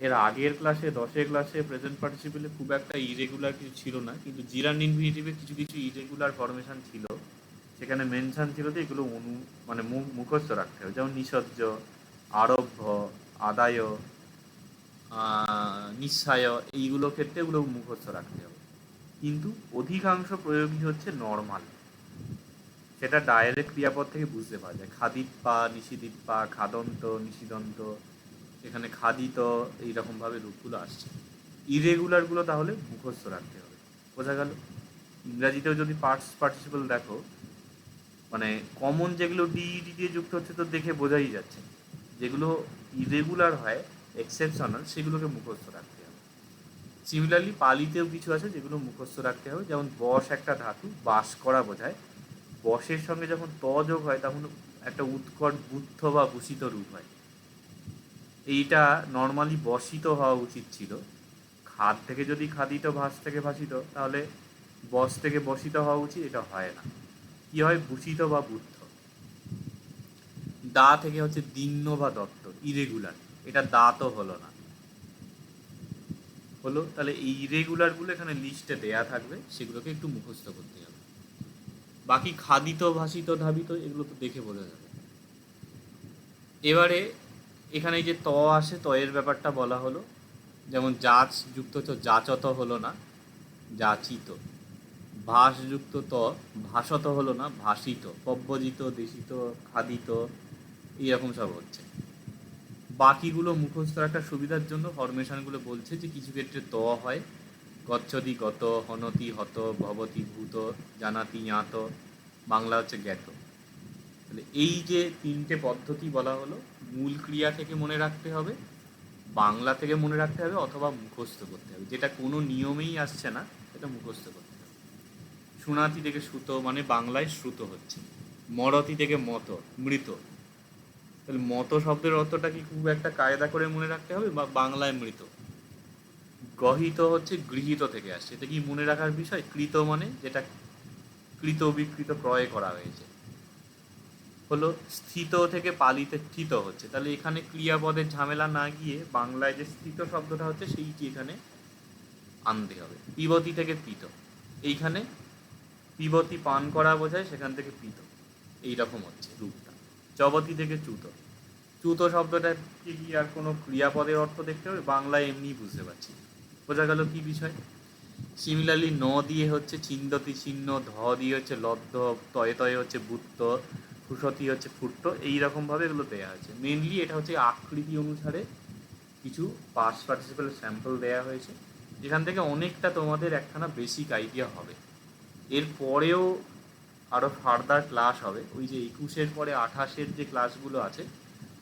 এর আগের ক্লাসে 10 ক্লাসে প্রেজেন্ট পার্টিসিপেলে খুব একটা ইরেগুলার কিছু ছিল না, কিন্তু জিরান্ড ইনফিনিটিভে কিছু কিছু ইরেগুলার ফরমেশন ছিল, সেখানে মেনশন ছিল যে এগুলো মানে মুখস্থ রাখতে হবে। যেমন নিষজ্জ, আরব্ভ, আদায়, নিঃসায়, এইগুলো ক্ষেত্রে এগুলো মুখস্থ রাখতে হবে। কিন্তু অধিকাংশ প্রয়োগই হচ্ছে নর্মাল, সেটা ডাইরেক্ট ক্রিয়াপদ থেকে বুঝতে পারা যায়। খাদিৎপা, নিষিদিৎপা, খাদন্ত, নিষিদন্ত, এখানে খাদিত, এইরকমভাবে রূপগুলো আসছে। ইরেগুলারগুলো তাহলে মুখস্থ রাখতে হবে। বোঝা গেল? ইংরাজিতেও যদি পার্টিসিপল দেখো, মানে কমন যেগুলো ডিইডি দিয়ে যুক্ত হচ্ছে তো দেখে বোঝাই যাচ্ছে, যেগুলো ইরেগুলার হয় এক্সেপশনাল, সেগুলোকে মুখস্থ রাখতে হবে। সিমিলারলি পালিতেও কিছু আছে যেগুলো মুখস্থ রাখতে হবে। যেমন বস একটা ধাতু, বাস করা বোঝায়। বসের সঙ্গে যখন ত যোগ হয় তখন একটা উৎকট বুদ্ধ বা ভূষিত রূপ হয়। এইটা নর্মালি বসিত হওয়া উচিত ছিল। খাদ থেকে যদি খাদিত, ভাস থেকে ভাসিত, তাহলে বস থেকে বসিত হওয়া উচিত, এটা হয় না। কি হয়? ভূষিত বা বুদ্ধ। দা থেকে হচ্ছে দিন্য বা দত্ত, ইরেগুলার, এটা দা তো হলো না। হলো, তাহলে এই ইরেগুলারগুলো এখানে লিস্টে দেয়া থাকবে, সেগুলোকে একটু মুখস্থ করতে হবে। বাকি খাদিত, ভাসিত, ধাবিত এগুলো তো দেখে বোঝা যাবে। এবারে এখানে যে ত আসে, তয়ের ব্যাপারটা বলা হলো। যেমন যাচ যুক্ত তো যাচত হলো না, যাচিত। ভাস যুক্ত ত ভাসত হলো না, ভাসিত। পব্বজিত, দেশিত, খাদিত, এইরকম সব হচ্ছে। বাকিগুলো মুখস্থ রাখার সুবিধার জন্য ফরমেশনগুলো বলছে যে কিছু ক্ষেত্রে ত হয়, গচ্ছতি গত, হনতি হত, ভবতি ভূত, জানাতি জ্ঞাত, বাংলা হচ্ছে জ্ঞাত। তাহলে এই যে তিনটে পদ্ধতি বলা হলো, মূল ক্রিয়া থেকে মনে রাখতে হবে, বাংলা থেকে মনে রাখতে হবে, অথবা মুখস্থ করতে হবে। যেটা কোনো নিয়মেই আসছে না, সেটা মুখস্থ করতে হবে। সুনাতি থেকে সুত, মানে বাংলায় শ্রুত হচ্ছে। মরতি থেকে মত, মৃত। তাহলে মত শব্দের অর্থটা কি খুব একটা কায়দা করে মনে রাখতে হবে, বা বাংলায় মৃত। গহিত হচ্ছে গৃহীত থেকে আসছে, এটা কি মনে রাখার বিষয়? কৃত মানে যেটা কৃত বিকৃত ক্রয় করা হয়েছে। হলো স্থিত থেকে পালিতে স্থিত হচ্ছে, তাহলে এখানে ক্রিয়াপদের ঝামেলা না গিয়ে বাংলায় যে স্থিত শব্দটা হচ্ছে সেইটি এখানে আনতে হবে। পিবতি থেকে পিত, এইখানে পিবতি পান করা বোঝায়, সেখান থেকে পিত, এইরকম হচ্ছে রূপটা। চবতি থেকে চ্যুত, চ্যুত শব্দটা কি আর কোনো ক্রিয়াপদের অর্থ দেখতে হবে? বাংলায় এমনি বুঝতে পারছি, বোঝা গেল কি বিষয়। সিমিলারলি ন দিয়ে হচ্ছে চিন্দতি চিহ্ন, ধ দিয়ে হচ্ছে লব্ধ, তয়ে তয়ে হচ্ছে বুত্ত, ফুসতি হচ্ছে ফুট্ট, এইরকমভাবে এগুলো দেওয়া হয়েছে। মেনলি এটা হচ্ছে আকৃতি অনুসারে কিছু পাস্ট পার্টিসিপাল স্যাম্পল দেওয়া হয়েছে, যেখান থেকে অনেকটা তোমাদের একখানা বেসিক আইডিয়া হবে। এর পরেও আরও ফার্দার ক্লাস হবে, ওই যে 21-এর পরে 28-এর যে ক্লাসগুলো আছে,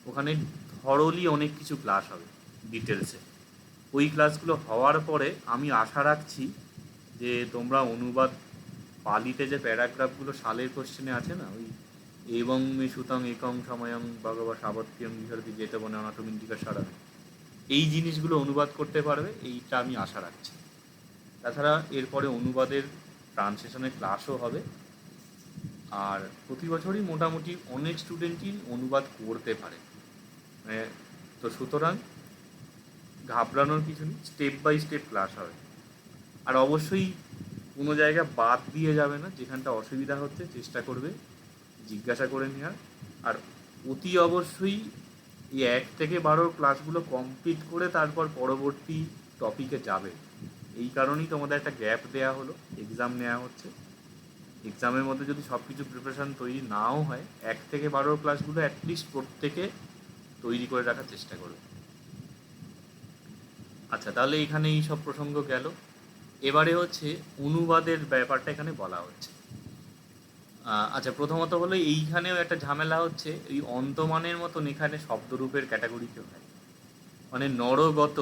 ওখানে থরলি অনেক কিছু ক্লাস হবে ডিটেলসে। ওই ক্লাসগুলো হওয়ার পরে আমি আশা রাখছি যে তোমরা অনুবাদ পালিতে যে প্যারাগ্রাফগুলো সালের কোশ্চেনে আছে না, ওই এবং মে সুতং একং সময়ং ভগবা সাবত্যং বিহরতি যেতে বনে অনাটমিন্টিকা সারাবে, এই জিনিসগুলো অনুবাদ করতে পারবে, এইটা আমি আশা রাখছি। তাছাড়া এরপরে অনুবাদের ট্রান্সলেশনের ক্লাসও হবে। আর প্রতি বছরই মোটামুটি অনেক স্টুডেন্টই অনুবাদ করতে পারে, তো সুতরাং ঘাবড়ানোর কিছু নেই, স্টেপ বাই স্টেপ ক্লাস হবে। আর অবশ্যই কোনো জায়গা বাদ দিয়ে যাবে না, যেখানটা অসুবিধা হচ্ছে চেষ্টা করবে জিজ্ঞাসা করে নেওয়ার। আর অতি অবশ্যই এই 1 থেকে 12 ক্লাসগুলো কমপ্লিট করে তারপর পরবর্তী টপিকে যাবে। এই কারণেই তোমাদের একটা গ্যাপ দেওয়া হলো, এক্সাম নেওয়া হচ্ছে। এক্সামের মধ্যে যদি সব কিছু প্রিপারেশান তৈরি নাও হয়, 1 থেকে 12 ক্লাসগুলো অ্যাটলিস্ট প্রত্যেকে তৈরি করে রাখার চেষ্টা করবে। আচ্ছা, তাহলে এখানে এই সব প্রসঙ্গ গেল। এবারে হচ্ছে অনুবাদের ব্যাপারটা এখানে বলা হচ্ছে। আচ্ছা, প্রথমত হলো এইখানেও একটা ঝামেলা হচ্ছে, এই অন্তমানের মতন এখানে শব্দরূপের ক্যাটাগরিতে হয়, মানে নরগত,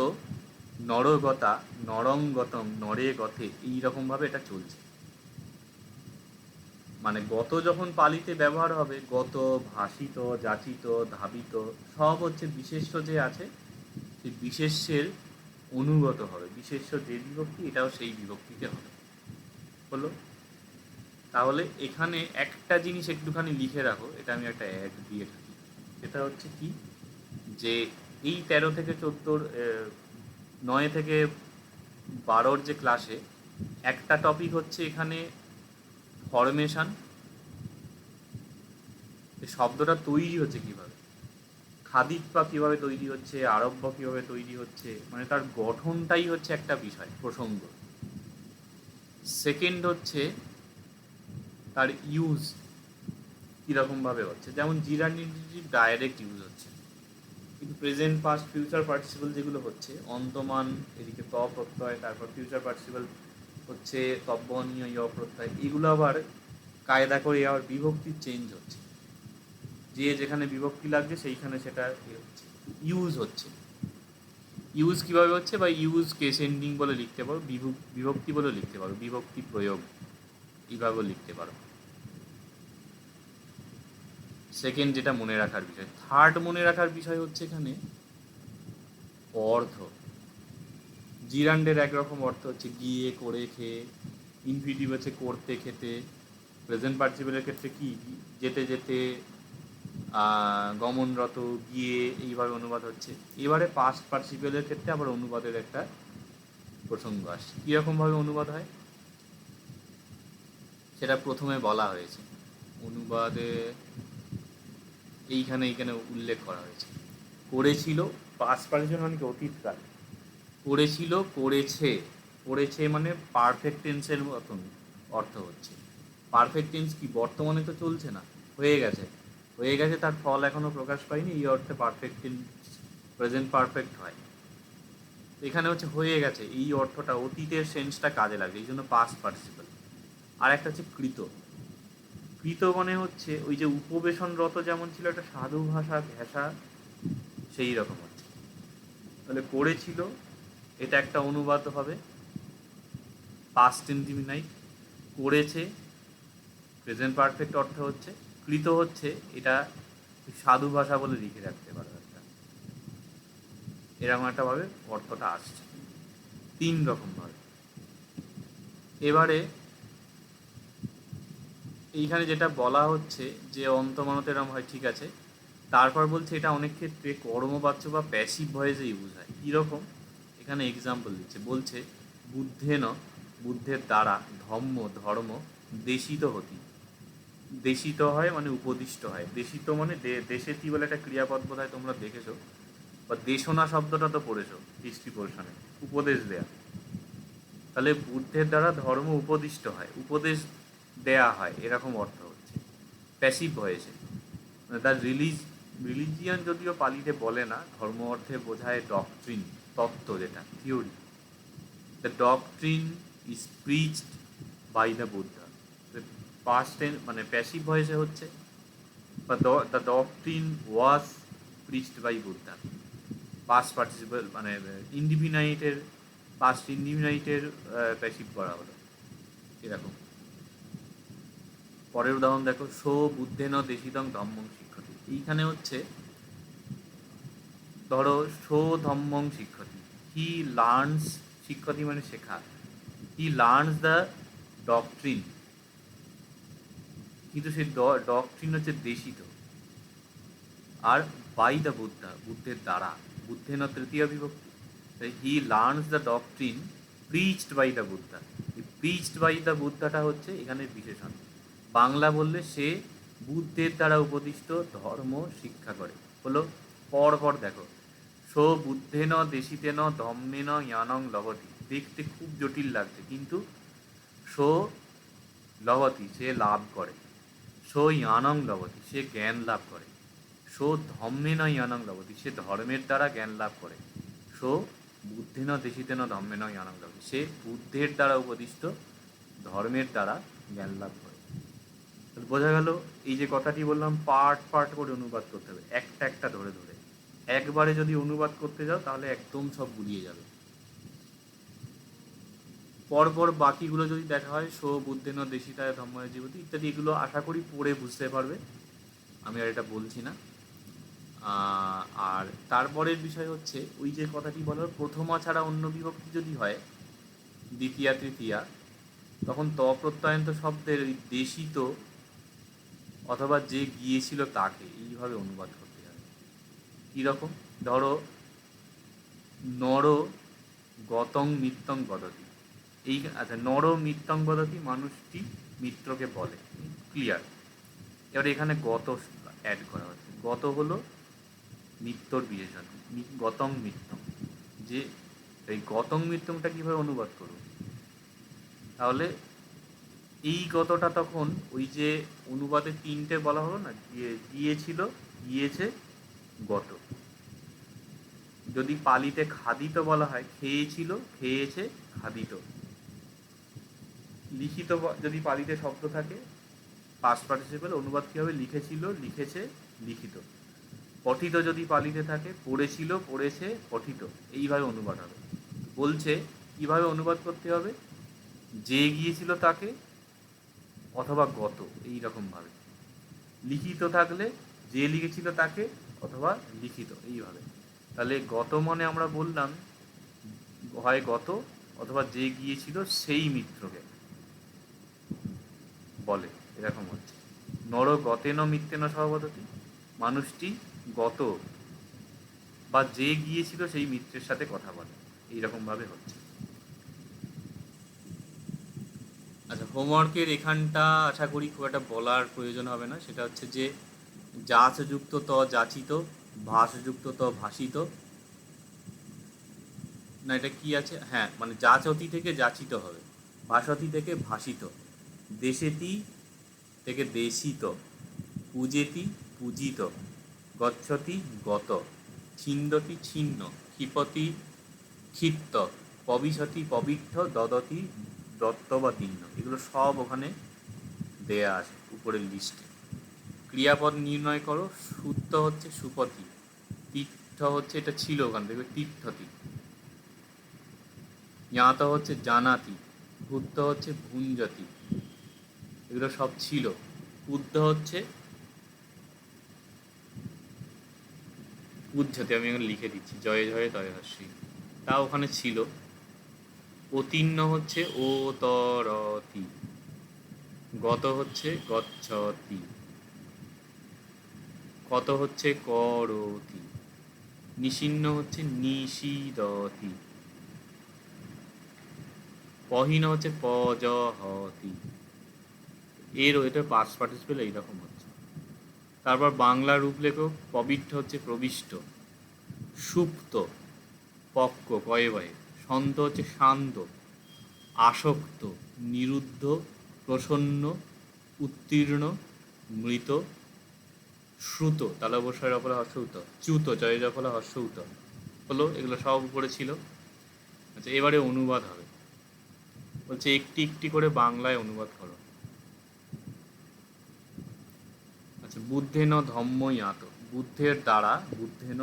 নরগতা, নরঙ্গতম, নরে গথে, এইরকমভাবে এটা চলছে। মানে গত যখন পালিতে ব্যবহার হবে, গত, ভাসিত, যাচিত, ধাবিত, সব হচ্ছে বিশেষ্য যে আছে, সেই বিশেষ্যের অনুগত হবে। বিশেষ্য যে বিভক্তি, এটাও সেই বিভক্তিতে হবে। হলো? তাহলে এখানে একটা জিনিস একটুখানি লিখে রাখো, এটা আমি একটা অ্যাড দিয়ে থাকি, সেটা হচ্ছে কি, যে এই 13 থেকে 14, 9 থেকে 12 যে ক্লাসে একটা টপিক হচ্ছে এখানে ফরমেশন, শব্দটা তৈরি হচ্ছে কীভাবে, খাদিত্বা কীভাবে তৈরি হচ্ছে, আরব্য কীভাবে তৈরি হচ্ছে, মানে তার গঠনটাই হচ্ছে একটা বিষয়, প্রসঙ্গ। সেকেন্ড হচ্ছে তার ইউজ কীরকমভাবে হচ্ছে, যেমন জিরান্ডিটিভ ডাইরেক্ট ইউজ হচ্ছে, কিন্তু প্রেজেন্ট পাস্ট ফিউচার পার্টিসিপল যেগুলো হচ্ছে, অন্তমান এদিকে ত প্রত্যয়, তারপর ফিউচার পার্টিসিপল হচ্ছে তব্বনীয় ইয় প্রত্যয়, এগুলো আবার কায়দা করে আবার বিভক্তির চেঞ্জ হচ্ছে, যে যেখানে বিভক্তি লাগছে সেইখানে সেটা হচ্ছে, ইউজ হচ্ছে। ইউজ কীভাবে হচ্ছে, বা ইউজ কেস এন্ডিং বলে লিখতে পারো, বিভক্তি বলে লিখতে পারো, বিভক্তি প্রয়োগ এইভাবেও লিখতে পারো। সেকেন্ড যেটা মনে রাখার বিষয়। থার্ড মনে রাখার বিষয় হচ্ছে এখানে অর্থ। জিরান্ডের একরকম অর্থ হচ্ছে গিয়ে, করে, খেয়ে। ইনফিনিটিভ হচ্ছে করতে, খেতে। প্রেজেন্ট পার্টিসিপলের ক্ষেত্রে কি, যেতে যেতে, গমনরত, গিয়ে, এইভাবে অনুবাদ হচ্ছে। এবারে পাস্ট পার্টিসিপলের ক্ষেত্রে আবার অনুবাদের একটা প্রসঙ্গ আসছে। কীরকমভাবে অনুবাদ হয় সেটা প্রথমে বলা হয়েছে অনুবাদে, এইখানে উল্লেখ করা হয়েছে। করেছিল, পাস্ট পার্টিসিপল মানে কি অতীতকাল, করেছিল, করেছে, করেছে মানে পারফেক্ট টেন্সের মতন অর্থ হচ্ছে। পারফেক্ট টেন্স কি, বর্তমানে তো চলছে না, হয়ে গেছে, হয়ে গেছে, তার ফল এখনও প্রকাশ পায়নি, এই অর্থে পারফেক্ট টেন্স প্রেজেন্ট পারফেক্ট হয়। এখানে হচ্ছে হয়ে গেছে, এই অর্থটা, অতীতের সেন্সটা কাজে লাগে, এই জন্য পাস্ট পার্টিসিপল। আর একটা হচ্ছে কৃত। কৃত মানে হচ্ছে ওই যে উপবেশনরত যেমন ছিল একটা সাধু ভাষা ঘেঁষা, সেই রকম হচ্ছে। তাহলে করেছিল, এটা একটা অনুবাদ হবে পাস্ট ইনডিফিনাইট। করেছে প্রেজেন্ট পারফেক্ট অর্থ হচ্ছে। কৃত হচ্ছে এটা সাধু ভাষা বলে লিখে রাখতে পারো একটা, এরকম একটা ভাবে অর্থটা আসছে, 3 রকম ভাবে। এবারে এইখানে যেটা বলা হচ্ছে যে অন্তমানত এরকম হয়, ঠিক আছে। তারপর বলছে এটা অনেক ক্ষেত্রে কর্মবাচ্য বা প্যাসিভ ভয়েসে ইউজ হয়। কীরকম, এখানে এক্সাম্পল দিচ্ছে, বলছে বুদ্ধেন, বুদ্ধের দ্বারা, ধর্ম দেশিত হতি। দেশিত হয় মানে উপদিষ্ট হয়, দেশিত মানে দেশেতি বলে একটা ক্রিয়াপদ বোধ হয় তোমরা দেখেছো, বা দেশনা শব্দটা তো পড়েছো হিস্ট্রি পোর্শনে, উপদেশ দেয়া। তাহলে বুদ্ধের দ্বারা ধর্ম উপদিষ্ট হয়, উপদেশ দেয়া হয়, এরকম অর্থ হচ্ছে প্যাসিভ ভয়েসে। মানে তার রিলিজিয়ান যদিও পালিতে বলে না, ধর্ম অর্থে বোঝায় ডকট্রিন, তত্ত্ব, যেটা theory. The doctrine is preached by the Buddha. Past tense মানে প্যাসিভ ভয়েসে হচ্ছে, বা the doctrine was preached by Buddha. Past participle মানে ইনডিফিনাইটের, পাস্ট ইনডিফিনাইটের প্যাসিভ করা হলো এরকম। পরের উদাহরণ দেখো, সো বুদ্ধেন দেশিদং ধম্মং শিক্ষতি। এইখানে হচ্ছে ধরো সো ধম্মং শিক্ষতি, হি লার্নস, শিক্ষতি মানে শেখা, হি লার্নস দ্য ডকট্রিন, কিন্তু সেই ডকট্রিন হচ্ছে দেশিত। আর বাই দ্য বুদ্ধা, বুদ্ধের দ্বারা, বুদ্ধেন তৃতীয় বিভক্তি, he learns the doctrine preached by the Buddha. এই প্রিচড বাই দ্য বুদ্ধাটা হচ্ছে এখানে বিশেষণ। বাংলা বললে সে বুদ্ধের দ্বারা উপদিষ্ট ধর্ম শিক্ষা করে, হলো। পর দেখো, সো বুদ্ধেন দেশিতেন ধম্মেন জ্ঞানং লভতি। দেখতে খুব জটিল লাগছে, কিন্তু সো লভতি সে লাভ করে, সো জ্ঞানং লভতি সে জ্ঞান লাভ করে, সো ধম্মেন জ্ঞানং লভতি সে ধর্মের দ্বারা জ্ঞান লাভ করে, সো বুদ্ধেন দেশিতেন ধম্মেন জ্ঞানং লভতি সে বুদ্ধের দ্বারা উপদিষ্ট ধর্মের দ্বারা জ্ঞান লাভ করে। বোঝা গেল, এই যে কথাটি বললাম পার্ট করে অনুবাদ করতে হবে, একটা একটা ধরে ধরে। একবারে যদি অনুবাদ করতে যাও তাহলে একদম সব গুলিয়ে যাবে। পরপর বাকিগুলো যদি দেখা হয়, সো বুদ্ধেন দেশিতায় ধম্ময় জীবতি ইত্যাদি, এগুলো আশা করি পড়ে বুঝতে পারবে, আমি আর এটা বলছি না। আর তারপরের বিষয় হচ্ছে, ওই যে কথাটি বলো, প্রথমা ছাড়া অন্য বিভক্তি যদি হয়, দ্বিতীয়া তৃতীয়া, তখন তপ্রত্যয়ন্ত শব্দের ওই দেশিত অথবা যে গিয়েছিল তাকে এইভাবে অনুবাদ করতে হবে। কীরকম? ধরো, নর গতং মিত্তং বদতি, এই আচ্ছা, নর মিত্তং বদতি মানুষটি মিত্রকে বলে, ক্লিয়ার। এবার এখানে গত অ্যাড করা হচ্ছে, গত হলো মিত্রর বিশেষণ, গতং মিত্তং, যে এই গতং মিত্তংটা কীভাবে অনুবাদ করব? তাহলে এই গতটা তখন ওই যে অনুবাদে তিনটে বলা হলো না, গিয়েছিল, গিয়েছে, গত। যদি পালিতে খাদিত বলা হয়, খেয়েছিল, খেয়েছে, খাদিত। লিখিত যদি পালিতে শব্দ থাকে, পাস্ট পার্টিসিপল, অনুবাদ কী হবে? লিখেছিল, লিখেছে, লিখিত। পঠিত যদি পালিতে থাকে, পড়েছিল, পড়েছে, পঠিত। এইভাবে অনুবাদ হবে। বলছে কিভাবে অনুবাদ করতে হবে, যে গিয়েছিল তাকে অথবা গত, এই রকমভাবে। লিখিত থাকলে যে লিখেছিল তাকে অথবা লিখিত, এইভাবে। তাহলে গত মানে আমরা বললাম হয় গত অথবা যে গিয়েছিল সেই মিত্রকে বলে, এরকম হচ্ছে। নর গতেন মিত্তেন সহবদতি, মানুষটি গত বা যে গিয়েছিল সেই মিত্রের সাথে কথা বলে, এইরকমভাবে হচ্ছে। আচ্ছা, হোমওয়ার্কের এখানটা আশা করি খুব একটা বলার প্রয়োজন হবে না, সেটা হচ্ছে যে যাচযুক্ত ত যাচিত, ভাসযুক্ত ত ভাসিত, না এটা কি আছে, হ্যাঁ মানে যাচতি থেকে যাচিত হবে, ভাসতি থেকে ভাসিত, দেশেতি থেকে দেশিত, পূজেতি পূজিত, গচ্ছতি গত, ছিন্দতি ছিন্ন, ক্ষিপতি ক্ষিপ্ত, পবিশতি পবিত্থ, দদতি দত্ত বা দীর্ণ। এগুলো সব ওখানে দেয়া আছে উপরের লিস্টে। ক্রিয়াপদ নির্ণয় করো। সূত্র হচ্ছে সুপতি, তীর্থ হচ্ছে, এটা ছিল ওখান থেকে, তীর্থতি। জ্ঞাত হচ্ছে জানাতি, ভূত হচ্ছে ভুঞ্জতি, এগুলো সব ছিল। উদ্ধ হচ্ছে উজ্জতি, আমি এখানে লিখে দিচ্ছি, জয়ে জয়ে তয় হস্যি, তা ওখানে ছিল। অতীর্ণ হচ্ছে ও তরতি, গত হচ্ছে গচ্ছতি, কত হচ্ছে করতি, নিষিন্ন হচ্ছে নিষীদতি, পহিন হচ্ছে প জ হ তি, এর এটা পাস্ট পার্টিসিপেল এইরকম হচ্ছে। তারপর বাংলা রূপ লেখো, পবিত্র হচ্ছে প্রবিষ্ট, সুপ্ত পক্ক কয়ে বয়ে, সন্ত হচ্ছে শান্ত, আসক্ত, নিরুদ্ধ, প্রসন্ন, উত্তীর্ণ, মৃত, শ্রুত তাহলে অবশ্যই অপরে হর্ষউত, চ্যুত জয় ফলে হর্ষউত হলো। এগুলো সব উপরে ছিল। আচ্ছা, এবারে অনুবাদ হবে। বলছে একটি একটি করে বাংলায় অনুবাদ করো। আচ্ছা, বুদ্ধেন ধম্ম জ্ঞাত, বুদ্ধের দ্বারা, বুদ্ধেন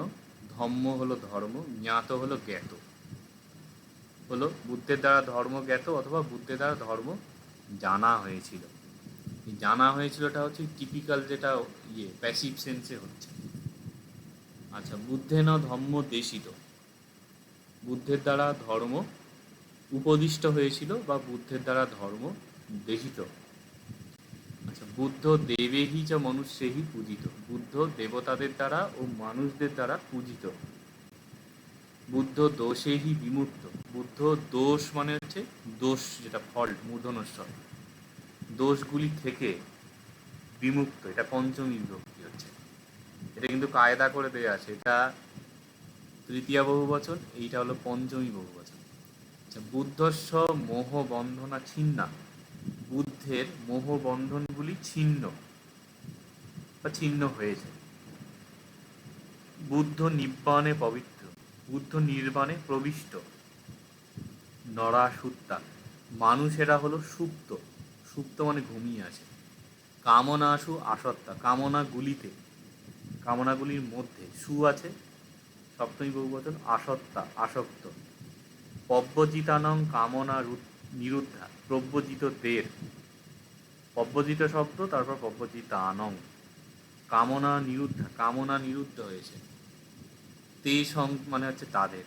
ধম্ম হলো ধর্ম, জ্ঞাত হলো জ্ঞাত, হলো বুদ্ধের দ্বারা ধর্ম জ্ঞাত অথবা বুদ্ধের দ্বারা ধর্ম জানা হয়েছিল। এই জানা হয়েছিলটা হচ্ছে টিপিক্যাল, যেটা প্যাসিভ সেন্সে হচ্ছে। আচ্ছা, বুদ্ধেন ধম্ম দেশিত, বুদ্ধের দ্বারা ধর্ম উপদিষ্ট হয়েছিল বা বুদ্ধের দ্বারা ধর্ম দেশিত। আচ্ছা, বুদ্ধ দেবেহি চ মনুষ্যেহি পূজিত, বুদ্ধ দেবতাদের দ্বারা ও মানুষদের দ্বারা পূজিত। বুদ্ধ দোষেহি বিমুক্ত, বুদ্ধ দোষ মানে হচ্ছে দোষ, যেটা ফল্ট মূর্ধন্যস্বর, দোষগুলি থেকে বিমুক্ত, এটা পঞ্চমী বিভক্তি হচ্ছে। এটা কিন্তু কায়দা করে দেওয়া আছে, এটা তৃতীয়া বহুবচন, এইটা হলো পঞ্চমী বহুবচন। আচ্ছা, বুদ্ধস্ব মোহ বন্ধনা ছিন্না, বুদ্ধের মোহ বন্ধনগুলি ছিন্ন বা ছিন্ন হয়েছে। বুদ্ধ নিব্বাণে পবিত্র, বুদ্ধ নির্বাণে প্রবিষ্ট। নরা সুত্তা, মানুষেরা হলো সুপ্ত, সুপ্ত মানে ঘুমিয়ে আছে। কামনাসু আসত্তা, কামনাগুলিতে, কামনাগুলির মধ্যে, সু আছে সপ্তমী বহুবচন, আসত্তা আসক্ত। পব্যজিতানং কামনা নিরুদ্ধা, প্রব্যজিতদের, পব্যজিত শব্দ তারপর পব্যজিতানং, কামনা নিরুদ্ধা, কামনা নিরুদ্ধ হয়েছে। তে সং মানে হচ্ছে তাদের,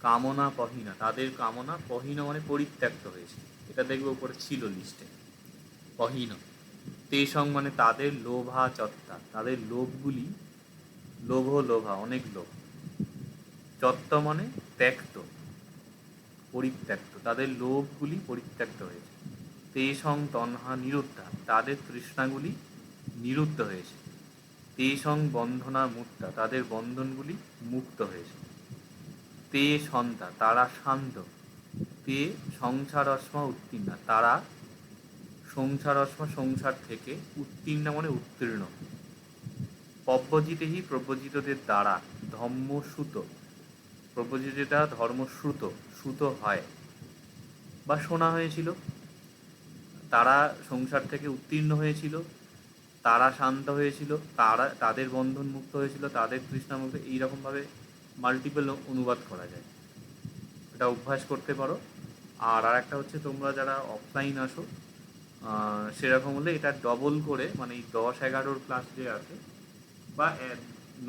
কামনা পহিনা, তাদের কামনা, পহিনা মানে পরিত্যক্ত হয়েছে, এটা দেখবে উপরে ছিল লিস্টে, পহিন। তে সং মানে তাদের, লোভা চত্তা, তাদের লোভগুলি, লোভ লোভা অনেক লোভ, চত্ত মানে ত্যক্ত, পরিত্যক্ত, তাদের লোভগুলি পরিত্যক্ত হয়েছে। তে সং তন্হা নিরুদ্ধা, তাদের তৃষ্ণাগুলি নিরুদ্ধ হয়েছে। তে সং বন্ধনা মুক্তা, তাদের বন্ধনগুলি মুক্ত হয়েছে। তে সন্তা, তারা শান্ত। তে সংসারস্মা উত্তীর্ণা, তারা সংসারস্মা সংসার থেকে, উত্তীর্ণা মানে উত্তীর্ণ। পব্যজিতেহি প্রব্যজিতদের দ্বারা, ধম্মশ্রুত, প্রব্যজিতের দ্বারা ধর্মশ্রুত, শ্রুত হয় বা শোনা হয়েছিল। তারা সংসার থেকে উত্তীর্ণ হয়েছিল, তারা শান্ত হয়েছিল, তারা তাদের বন্ধন মুক্ত হয়েছিল, তাদের তৃষ্ণা মুক্ত, এইরকমভাবে মাল্টিপল অনুবাদ করা যায়। এটা অভ্যাস করতে পারো। আর একটা হচ্ছে, তোমরা যারা অফলাইন আসো সেরকম হলে এটা ডবল করে, মানে এই 10-11 ক্লাস যে আছে বা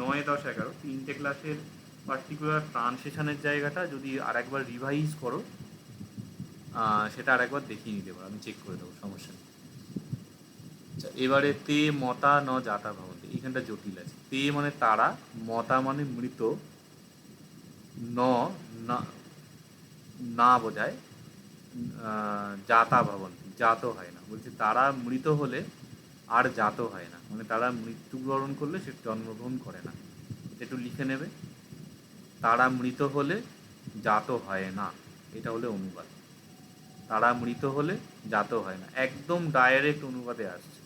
9, 10, 11 তিনটে ক্লাসের পার্টিকুলার ট্রান্সলেশনের জায়গাটা যদি আরেকবার রিভাইজ করো, সেটা আরেকবার দেখিয়ে নিতে পারো, আমি চেক করে দেবো, সমস্যা নেই। আচ্ছা, এবারে তে মতা ন জাতা ভবন্তি, এইখানটা জটিল আছে। তে মানে তারা, মতা মানে মৃত, ন না না বোঝায়, জাতা ভবন্তি জাত হয় না, বলছে তারা মৃত হলে আর জাত হয় না, মানে তারা মৃত্যুবরণ করলে সে জন্মগ্রহণ করে না। এটা একটু লিখে নেবে, তারা মৃত হলে জাত হয় না, এটা হলে অনুবাদ। তারা মৃত হলে জাত হয় না, একদম ডাইরেক্ট অনুবাদে আসছে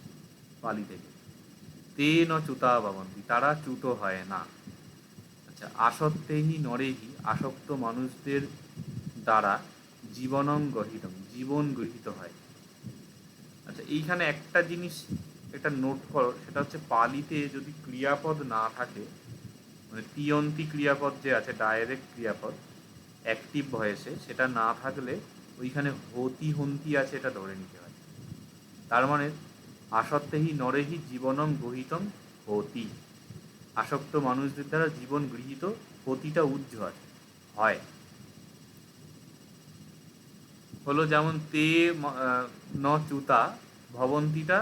পালি থেকে। তে ন চ্যুতা ভবন্তি, তারা চ্যুত হয় না। আচ্ছা, আসক্তেহি নরেহি, আসক্ত মানুষদের দ্বারা, জীবনং গৃহীতম, জীবন গৃহীত হয়। আচ্ছা, এইখানে একটা জিনিস একটা নোট করো, সেটা হচ্ছে পালিতে যদি ক্রিয়াপদ না থাকে, মানে তিয়ন্তি ক্রিয়াপদ যে আছে, ডাইরেক্ট ক্রিয়াপদ অ্যাক্টিভ ভয়েসে, সেটা না থাকলে ওইখানে হতি হন্তি আছে, এটা ধরে নিতে হয়। তার মানে আসক্তেহি নরেহি জীবনং গৃহীতং হতি, আসক্ত মানুষদের দ্বারা জীবন গৃহীত, হতিটা উজ্জ্বল হয়। হলো যেমন তে ন চ্যুতা ভবন্তিটা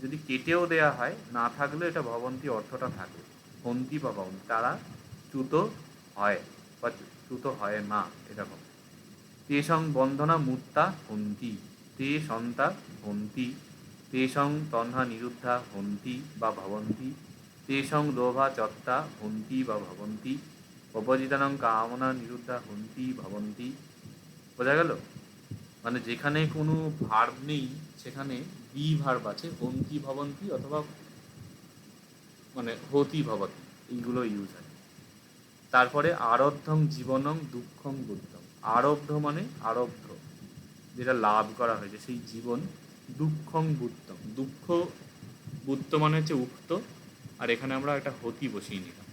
যদি কেটেও দেয়া হয়, না থাকলে এটা ভবন্তি অর্থটা থাকে, হন্তি বা ভবন্তি, তারা চ্যুত হয় বা চ্যুত হয় না, এরকম। তেষং বন্ধনা মূর্তা হন্তি, তে সন্তা হন্তি, তেষং তন্হা নিরুদ্ধা হন্তি বা ভবন্তি, তেষং লোভা চত্তা হন্তি বা ভবন্তি, অপজিতানং কামনা নিরুদ্ধা হন্তি ভবন্তি। বোঝা গেল? মানে যেখানে কোনো ভার্ব নেই সেখানে বি ভার্ব আছে, হন্তি ভবন্তি অথবা মানে হতি ভবতি, এইগুলো ইউজ হয়। তারপরে আরব্ধং জীবনং দুঃখং বুদ্ধং। আরব্ধ মানে আরব্ধ, যেটা লাভ করা হয়েছে সেই জীবন। দুঃখং বুদ্ধং, দুঃখ বুদ্ধ মানে হচ্ছে উক্ত, আর এখানে আমরা একটা হতি বসিয়ে নিলাম।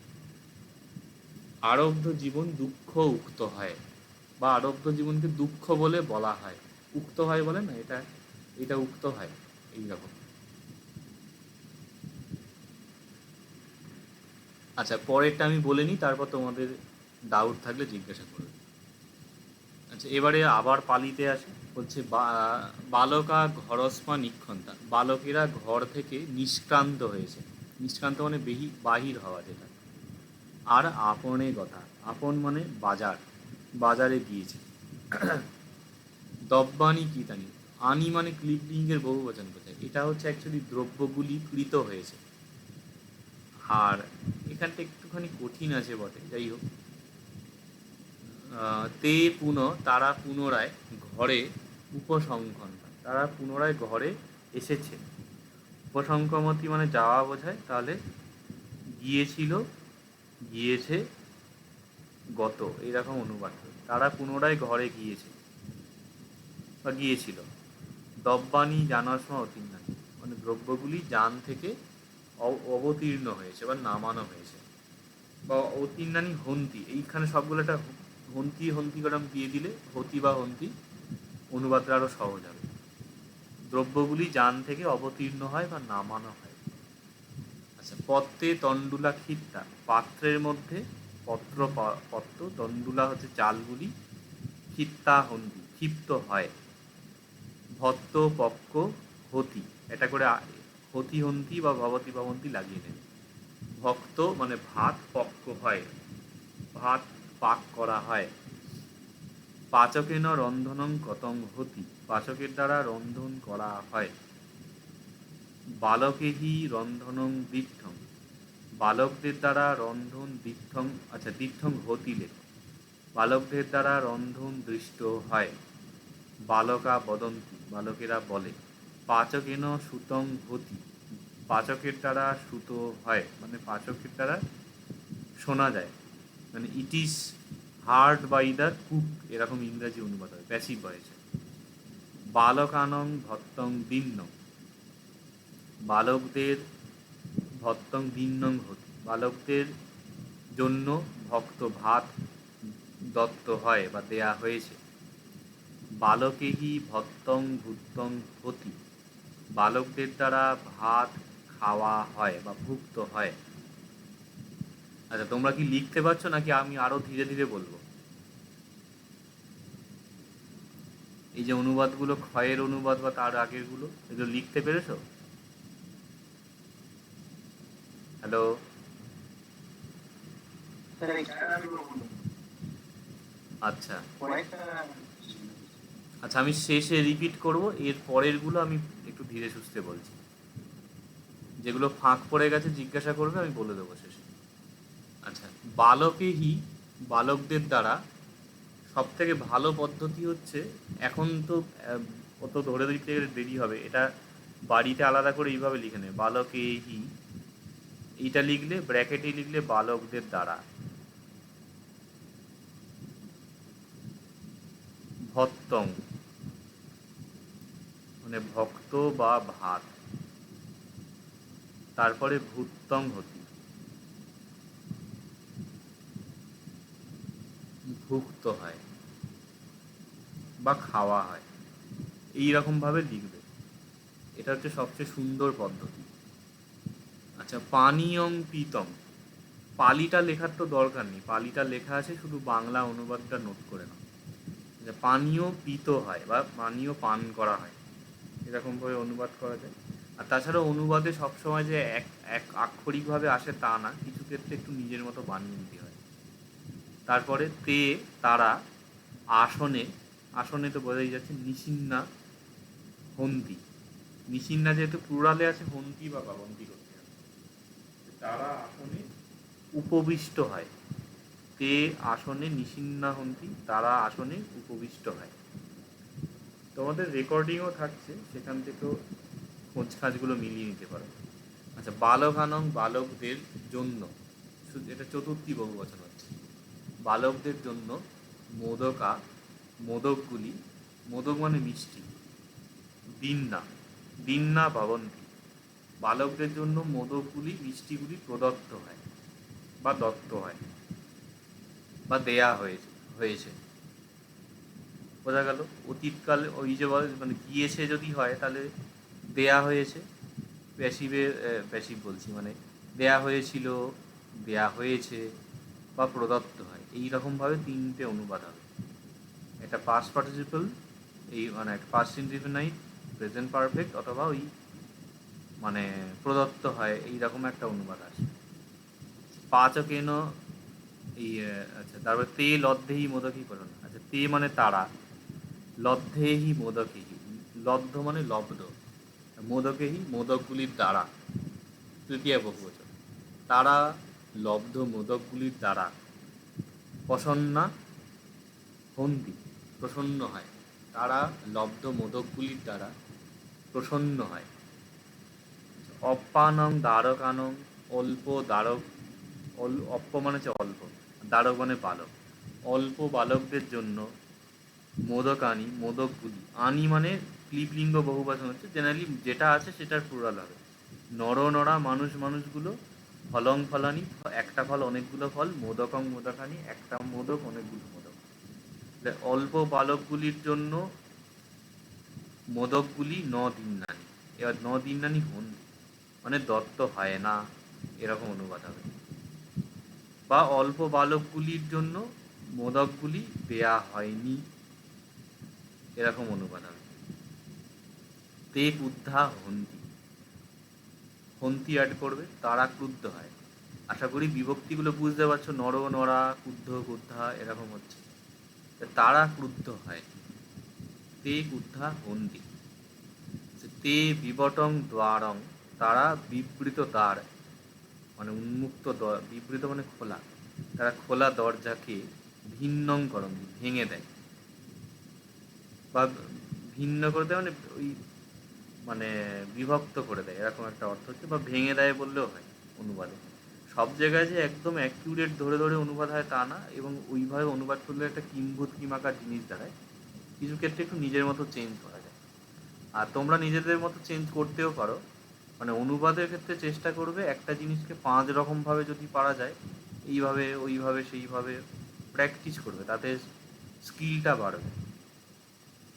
আরব্ধ জীবন দুঃখ উক্ত হয়, বা আরব্ধ জীবনকে দুঃখ বলে বলা হয়, উক্ত হয় বলে না, এটা এটা উক্ত হয় এইরকম। আচ্ছা, পরেরটা আমি বলে নিই, তারপর তোমাদের ডাউট থাকলে জিজ্ঞাসা করবে। আচ্ছা, এবারে আবার পালিতে আসে, বলছে বালকা ঘরস্মা নিক্ষন্তা, বালকেরা ঘর থেকে নিষ্ক্রান্ত হয়েছে। নিষ্ক্রান্ত মানে বাহির হওয়া যেটা। আর আপনে কথা, আপন মানে বাজার, বাজারে গিয়েছে। দ্রব্যাণি কীতানি, আনি মানে ক্লিবলিঙ্গের বহু বচন বোঝায়, এটা হচ্ছে অ্যাকচুয়ালি দ্রব্যগুলি কৃত হয়েছে। আর এখানটা একটুখানি কঠিন আছে বটে, যাই হোক। তে পুনঃ, তারা পুনরায় ঘরে, উপসংখ্যন, তারা পুনরায় ঘরে এসেছে। উপসংখ্যমতি মানে যাওয়া বোঝায়, তাহলে গিয়েছিল, গিয়েছে, গত, এরকম অনুবাদ করে। তারা পুনরায় ঘরে গিয়েছে বা গিয়েছিল। দ্রব্যাণি জানাসমা অতীর্ণানি, মানে দ্রব্যগুলি যান থেকে অবতীর্ণ হয়েছে বা নামানো হয়েছে। বা অতীর্ণানি হন্তি, এইখানে সবগুলো একটা হন্তি হন্তি করে দিয়ে দিলে হতি বা হন্তি অনুবাদটা আরও সহজ হবে। দ্রব্যগুলি যান থেকে অবতীর্ণ হয় বা নামানো হয়। আচ্ছা, পত্রে তণ্ডুলা ক্ষিপ্তা, পাত্রের মধ্যে পত্র, তণ্ডুলা হচ্ছে চালগুলি, ক্ষিপ্তা হন্তি ক্ষিপ্ত হয়। ভত্ত পক্ক হতি, এটা করে হতি হন্তি বা ভবতি ভবন্তি লাগিয়ে নেবে। ভক্ত মানে ভাত পক্ক হয়, ভাত পাক করা হয়। পাচকেন রন্ধনং কতং হতি, পাচকের দ্বারা রন্ধন করা হয়। বালকেহি রন্ধনং দীক্ষং, বালকদের দ্বারা রন্ধন দীক্ষং, আচ্ছা দীক্ষং হতিলে, বালকদের দ্বারা রন্ধন দৃষ্ট হয়। বালকা বদন্তি, বালকেরা বলে। পাচকেন সুতং হতি, পাচকের দ্বারা সুত হয়, মানে পাচকের দ্বারা শোনা যায়, মানে it is heard by the cook, এরকম ইংরাজি অনুবাদ হয় প্যাসিভ ভয়েসে। বালকানং ভত্তং দীর্ণং, বালকদের ভত্তং দীর্ণং হতি, বালকদের জন্য ভক্ত ভাত দত্ত হয় বা দেয়া হয়েছে। বালকেহি ভত্তং ভুক্তং হতি, বালকদের দ্বারা ভাত খাওয়া হয় বা ভুক্ত হয়। আচ্ছা, তোমরা কি লিখতে পারছো নাকি আমি আরো ধীরে ধীরে বলবো? এই যে অনুবাদগুলো, ক্ষয়ের অনুবাদ বা তার আগেরগুলো, এগুলো লিখতে পেরেছো? হ্যালো? আচ্ছা আচ্ছা, আমি শেষে রিপিট করব, এর পরেরগুলো আমি একটু ধীরে সুস্থে বলছি। যেগুলো ফাঁক পড়ে গেছে জিজ্ঞাসা করবে, আমি বলে দেবো শেষে। আচ্ছা, বালকেহি, বালকদের দ্বারা সব থেকে ভালো পদ্ধতি হচ্ছে, এখন তো অত ধরে দিতে গেলে দেরি হবে, এটা বাড়িতে আলাদা করে এইভাবে লিখে নেবে, বালকেহি, এইটা লিখলে ব্র্যাকেটে লিখলে বালকদের দ্বারা। ভত্তং মানে ভক্ত বা ভাত, তারপরে ভূত্তং হতি, ভুক্ত হয় বা খাওয়া হয়, এই রকমভাবে লিখবে। এটা হচ্ছে সবচেয়ে সুন্দর পদ্ধতি। আচ্ছা, পানীয়ং পিতং, পালিটা লেখার তো দরকার নেই, পালিটা লেখা আছে, শুধু বাংলা অনুবাদটা নোট করে নাও। পানীয় পিত হয় বা পানীয় পান করা হয়, এরকমভাবে অনুবাদ করা যায়। আর তাছাড়া অনুবাদে সবসময় যে এক এক আক্ষরিকভাবে আসে তা না, কিছু ক্ষেত্রে একটু নিজের মতো বানিয়ে নিতে হয়। তারপরে তে, তারা, আসনে, আসনে তো বোঝাই যাচ্ছে নিশিন্না হন্তি। নিশিন্না যেহেতু প্লুরালে আছে, হন্তি বা বাবন্তি করতে হবে। তারা আসনে উপবিষ্ট হয়। তে আসনে নিশিন্না হন্তি, তারা আসনে উপবিষ্ট হয়। তোমাদের রেকর্ডিংও থাকছে, সেখান থেকেও খোঁজ খাজগুলো মিলিয়ে নিতে পারো। আচ্ছা, বালকানং, বালকদের জন্য, এটা চতুর্থী বহুবচন হচ্ছে। বালকদের জন্য মোদকা, মোদকগুলি, মোদক মানে মিষ্টি, দিন্না, দিন্না ভবন্তি, বালকদের জন্য মোদকগুলি, মিষ্টিগুলি প্রদত্ত হয় বা দত্ত হয় বা দেয়া হয়েছে হয়েছে বোঝা গেল। অতীতকালে ওই যে মানে গিয়েছে যদি হয় তাহলে দেয়া হয়েছে, প্যাসিভের প্যাসিভ বলছি, মানে দেয়া হয়েছিল, দেয়া হয়েছে বা প্রদত্ত হয়, এই রকমভাবে তিনটে অনুবাদ হবে। এটা পাস্ট পার্টিসিপল, এই মানে পাস্ট ইনডিফিনাইট, প্রেজেন্ট পারফেক্ট, অথবা ওই মানে প্রদত্ত হয়, এইরকম একটা অনুবাদ আসে। পাচকেন এই আচ্ছা, তারপরে তে লব্ধেহি মোদকই করুন। আচ্ছা, তে মানে তারা, লব্ধেহি মোদকেহি, লব্ধ মানে লব্ধ, মোদকেহি মোদকগুলির দ্বারা, তৃতীয় বহুবচন, তারা লব্ধ মোদকগুলির দ্বারা প্রসন্না হন্তি, প্রসন্ন হয়, তারা লব্ধ মোদকগুলির দ্বারা প্রসন্ন হয়। অপ্পানং দ্বারকানং, অল্প দ্বারক, অপ্প মানে হচ্ছে অল্প, দ্বারক মানে বালক, অল্প বালকদের জন্য মোদকানি, মোদকগুলি, আনি মানে ক্লিবলিঙ্গ বহুবচন হচ্ছে, জেনারেলি যেটা আছে সেটার প্লুরাল হবে। নর নরা, মানুষ মানুষগুলো, ফলং ফলানি, একটা ফল অনেকগুলো ফল, মোদকং মোদকানি, একটা মোদক অনেকগুলো মোদক। অল্প বালকগুলির জন্য মোদকগুলি ন দিন্নানি, এবার ন দিন্নানি হন মানে দত্ত হয় না, এরকম অনুবাদ হবে। বা অল্প বালকগুলির জন্য মোদকগুলি দেয়া হয়নি, এরকম অনুবাদ হবে। তে ক্রুদ্ধা হন্তি, হন্তি অ্যাড করবে, তারা ক্রুদ্ধ হয়। আশা করি বিভক্তিগুলো বুঝতে পারছো, নর নরা, ক্রুদ্ধ ক্রুদ্ধা এরকম হচ্ছে, তারা ক্রুদ্ধ হয়। তে ক্রুদ্ধা হন্তি। তে বিবটং দ্বারং, তারা বিবৃত দ্বার মানে উন্মুক্ত, বিবৃত মানে খোলা, তারা খোলা দরজাকে ভিন্নং করং, ভেঙে দেয় বা ভিন্ন করে দেয়, মানে ওই মানে বিভক্ত করে দেয়, এরকম একটা অর্থ হচ্ছে, বা ভেঙে দেয় বললেও হয় অনুবাদে। সব জায়গায় যে একদম অ্যাকিউরেট ধরে ধরে অনুবাদ হয় তা না, এবং ওইভাবে অনুবাদ করলে একটা কিম্ভূত কিমাকার জিনিস দাঁড়ায়। কিছু ক্ষেত্রে একটু নিজের মতো চেঞ্জ করা যায়, আর তোমরা নিজেদের মতো চেঞ্জ করতেও পারো। মানে অনুবাদের ক্ষেত্রে চেষ্টা করবে একটা জিনিসকে 5 রকমভাবে যদি পারা যায়, এইভাবে ওইভাবে সেইভাবে প্র্যাকটিস করবে, তাতে স্কিলটা বাড়বে।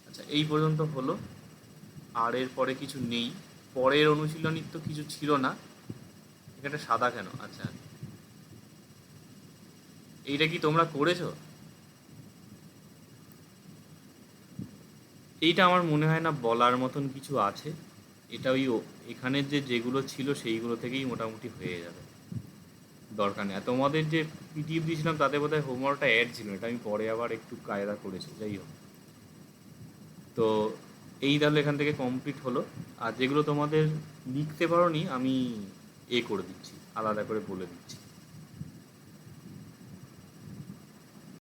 আচ্ছা, এই পর্যন্ত হলো, আর এর পরে কিছু নেই। পরের অনুশীলনীর তো কিছু ছিল না। এখানে সাদা কেন? আচ্ছা, এইটা কি তোমরা করেছো? এইটা আমার মনে হয় না বলার মতন কিছু আছে। এটা ওই এখানের যেগুলো ছিল সেইগুলো থেকেই মোটামুটি হয়ে যাবে, দরকার নেই। আর তোমাদের যে পিডিএফ দিয়েছিলাম তাতে বোধহয় হোমওয়ার্কটা অ্যাড ছিল, এটা আমি পরে আবার একটু কায়দা করেছি, যাই হোক। তো এই তাহলে এখান থেকে কমপ্লিট হলো। আর যেগুলো তোমাদের লিখতে পারোনি আমি করে দিচ্ছি, আলাদা করে বলে দিচ্ছি।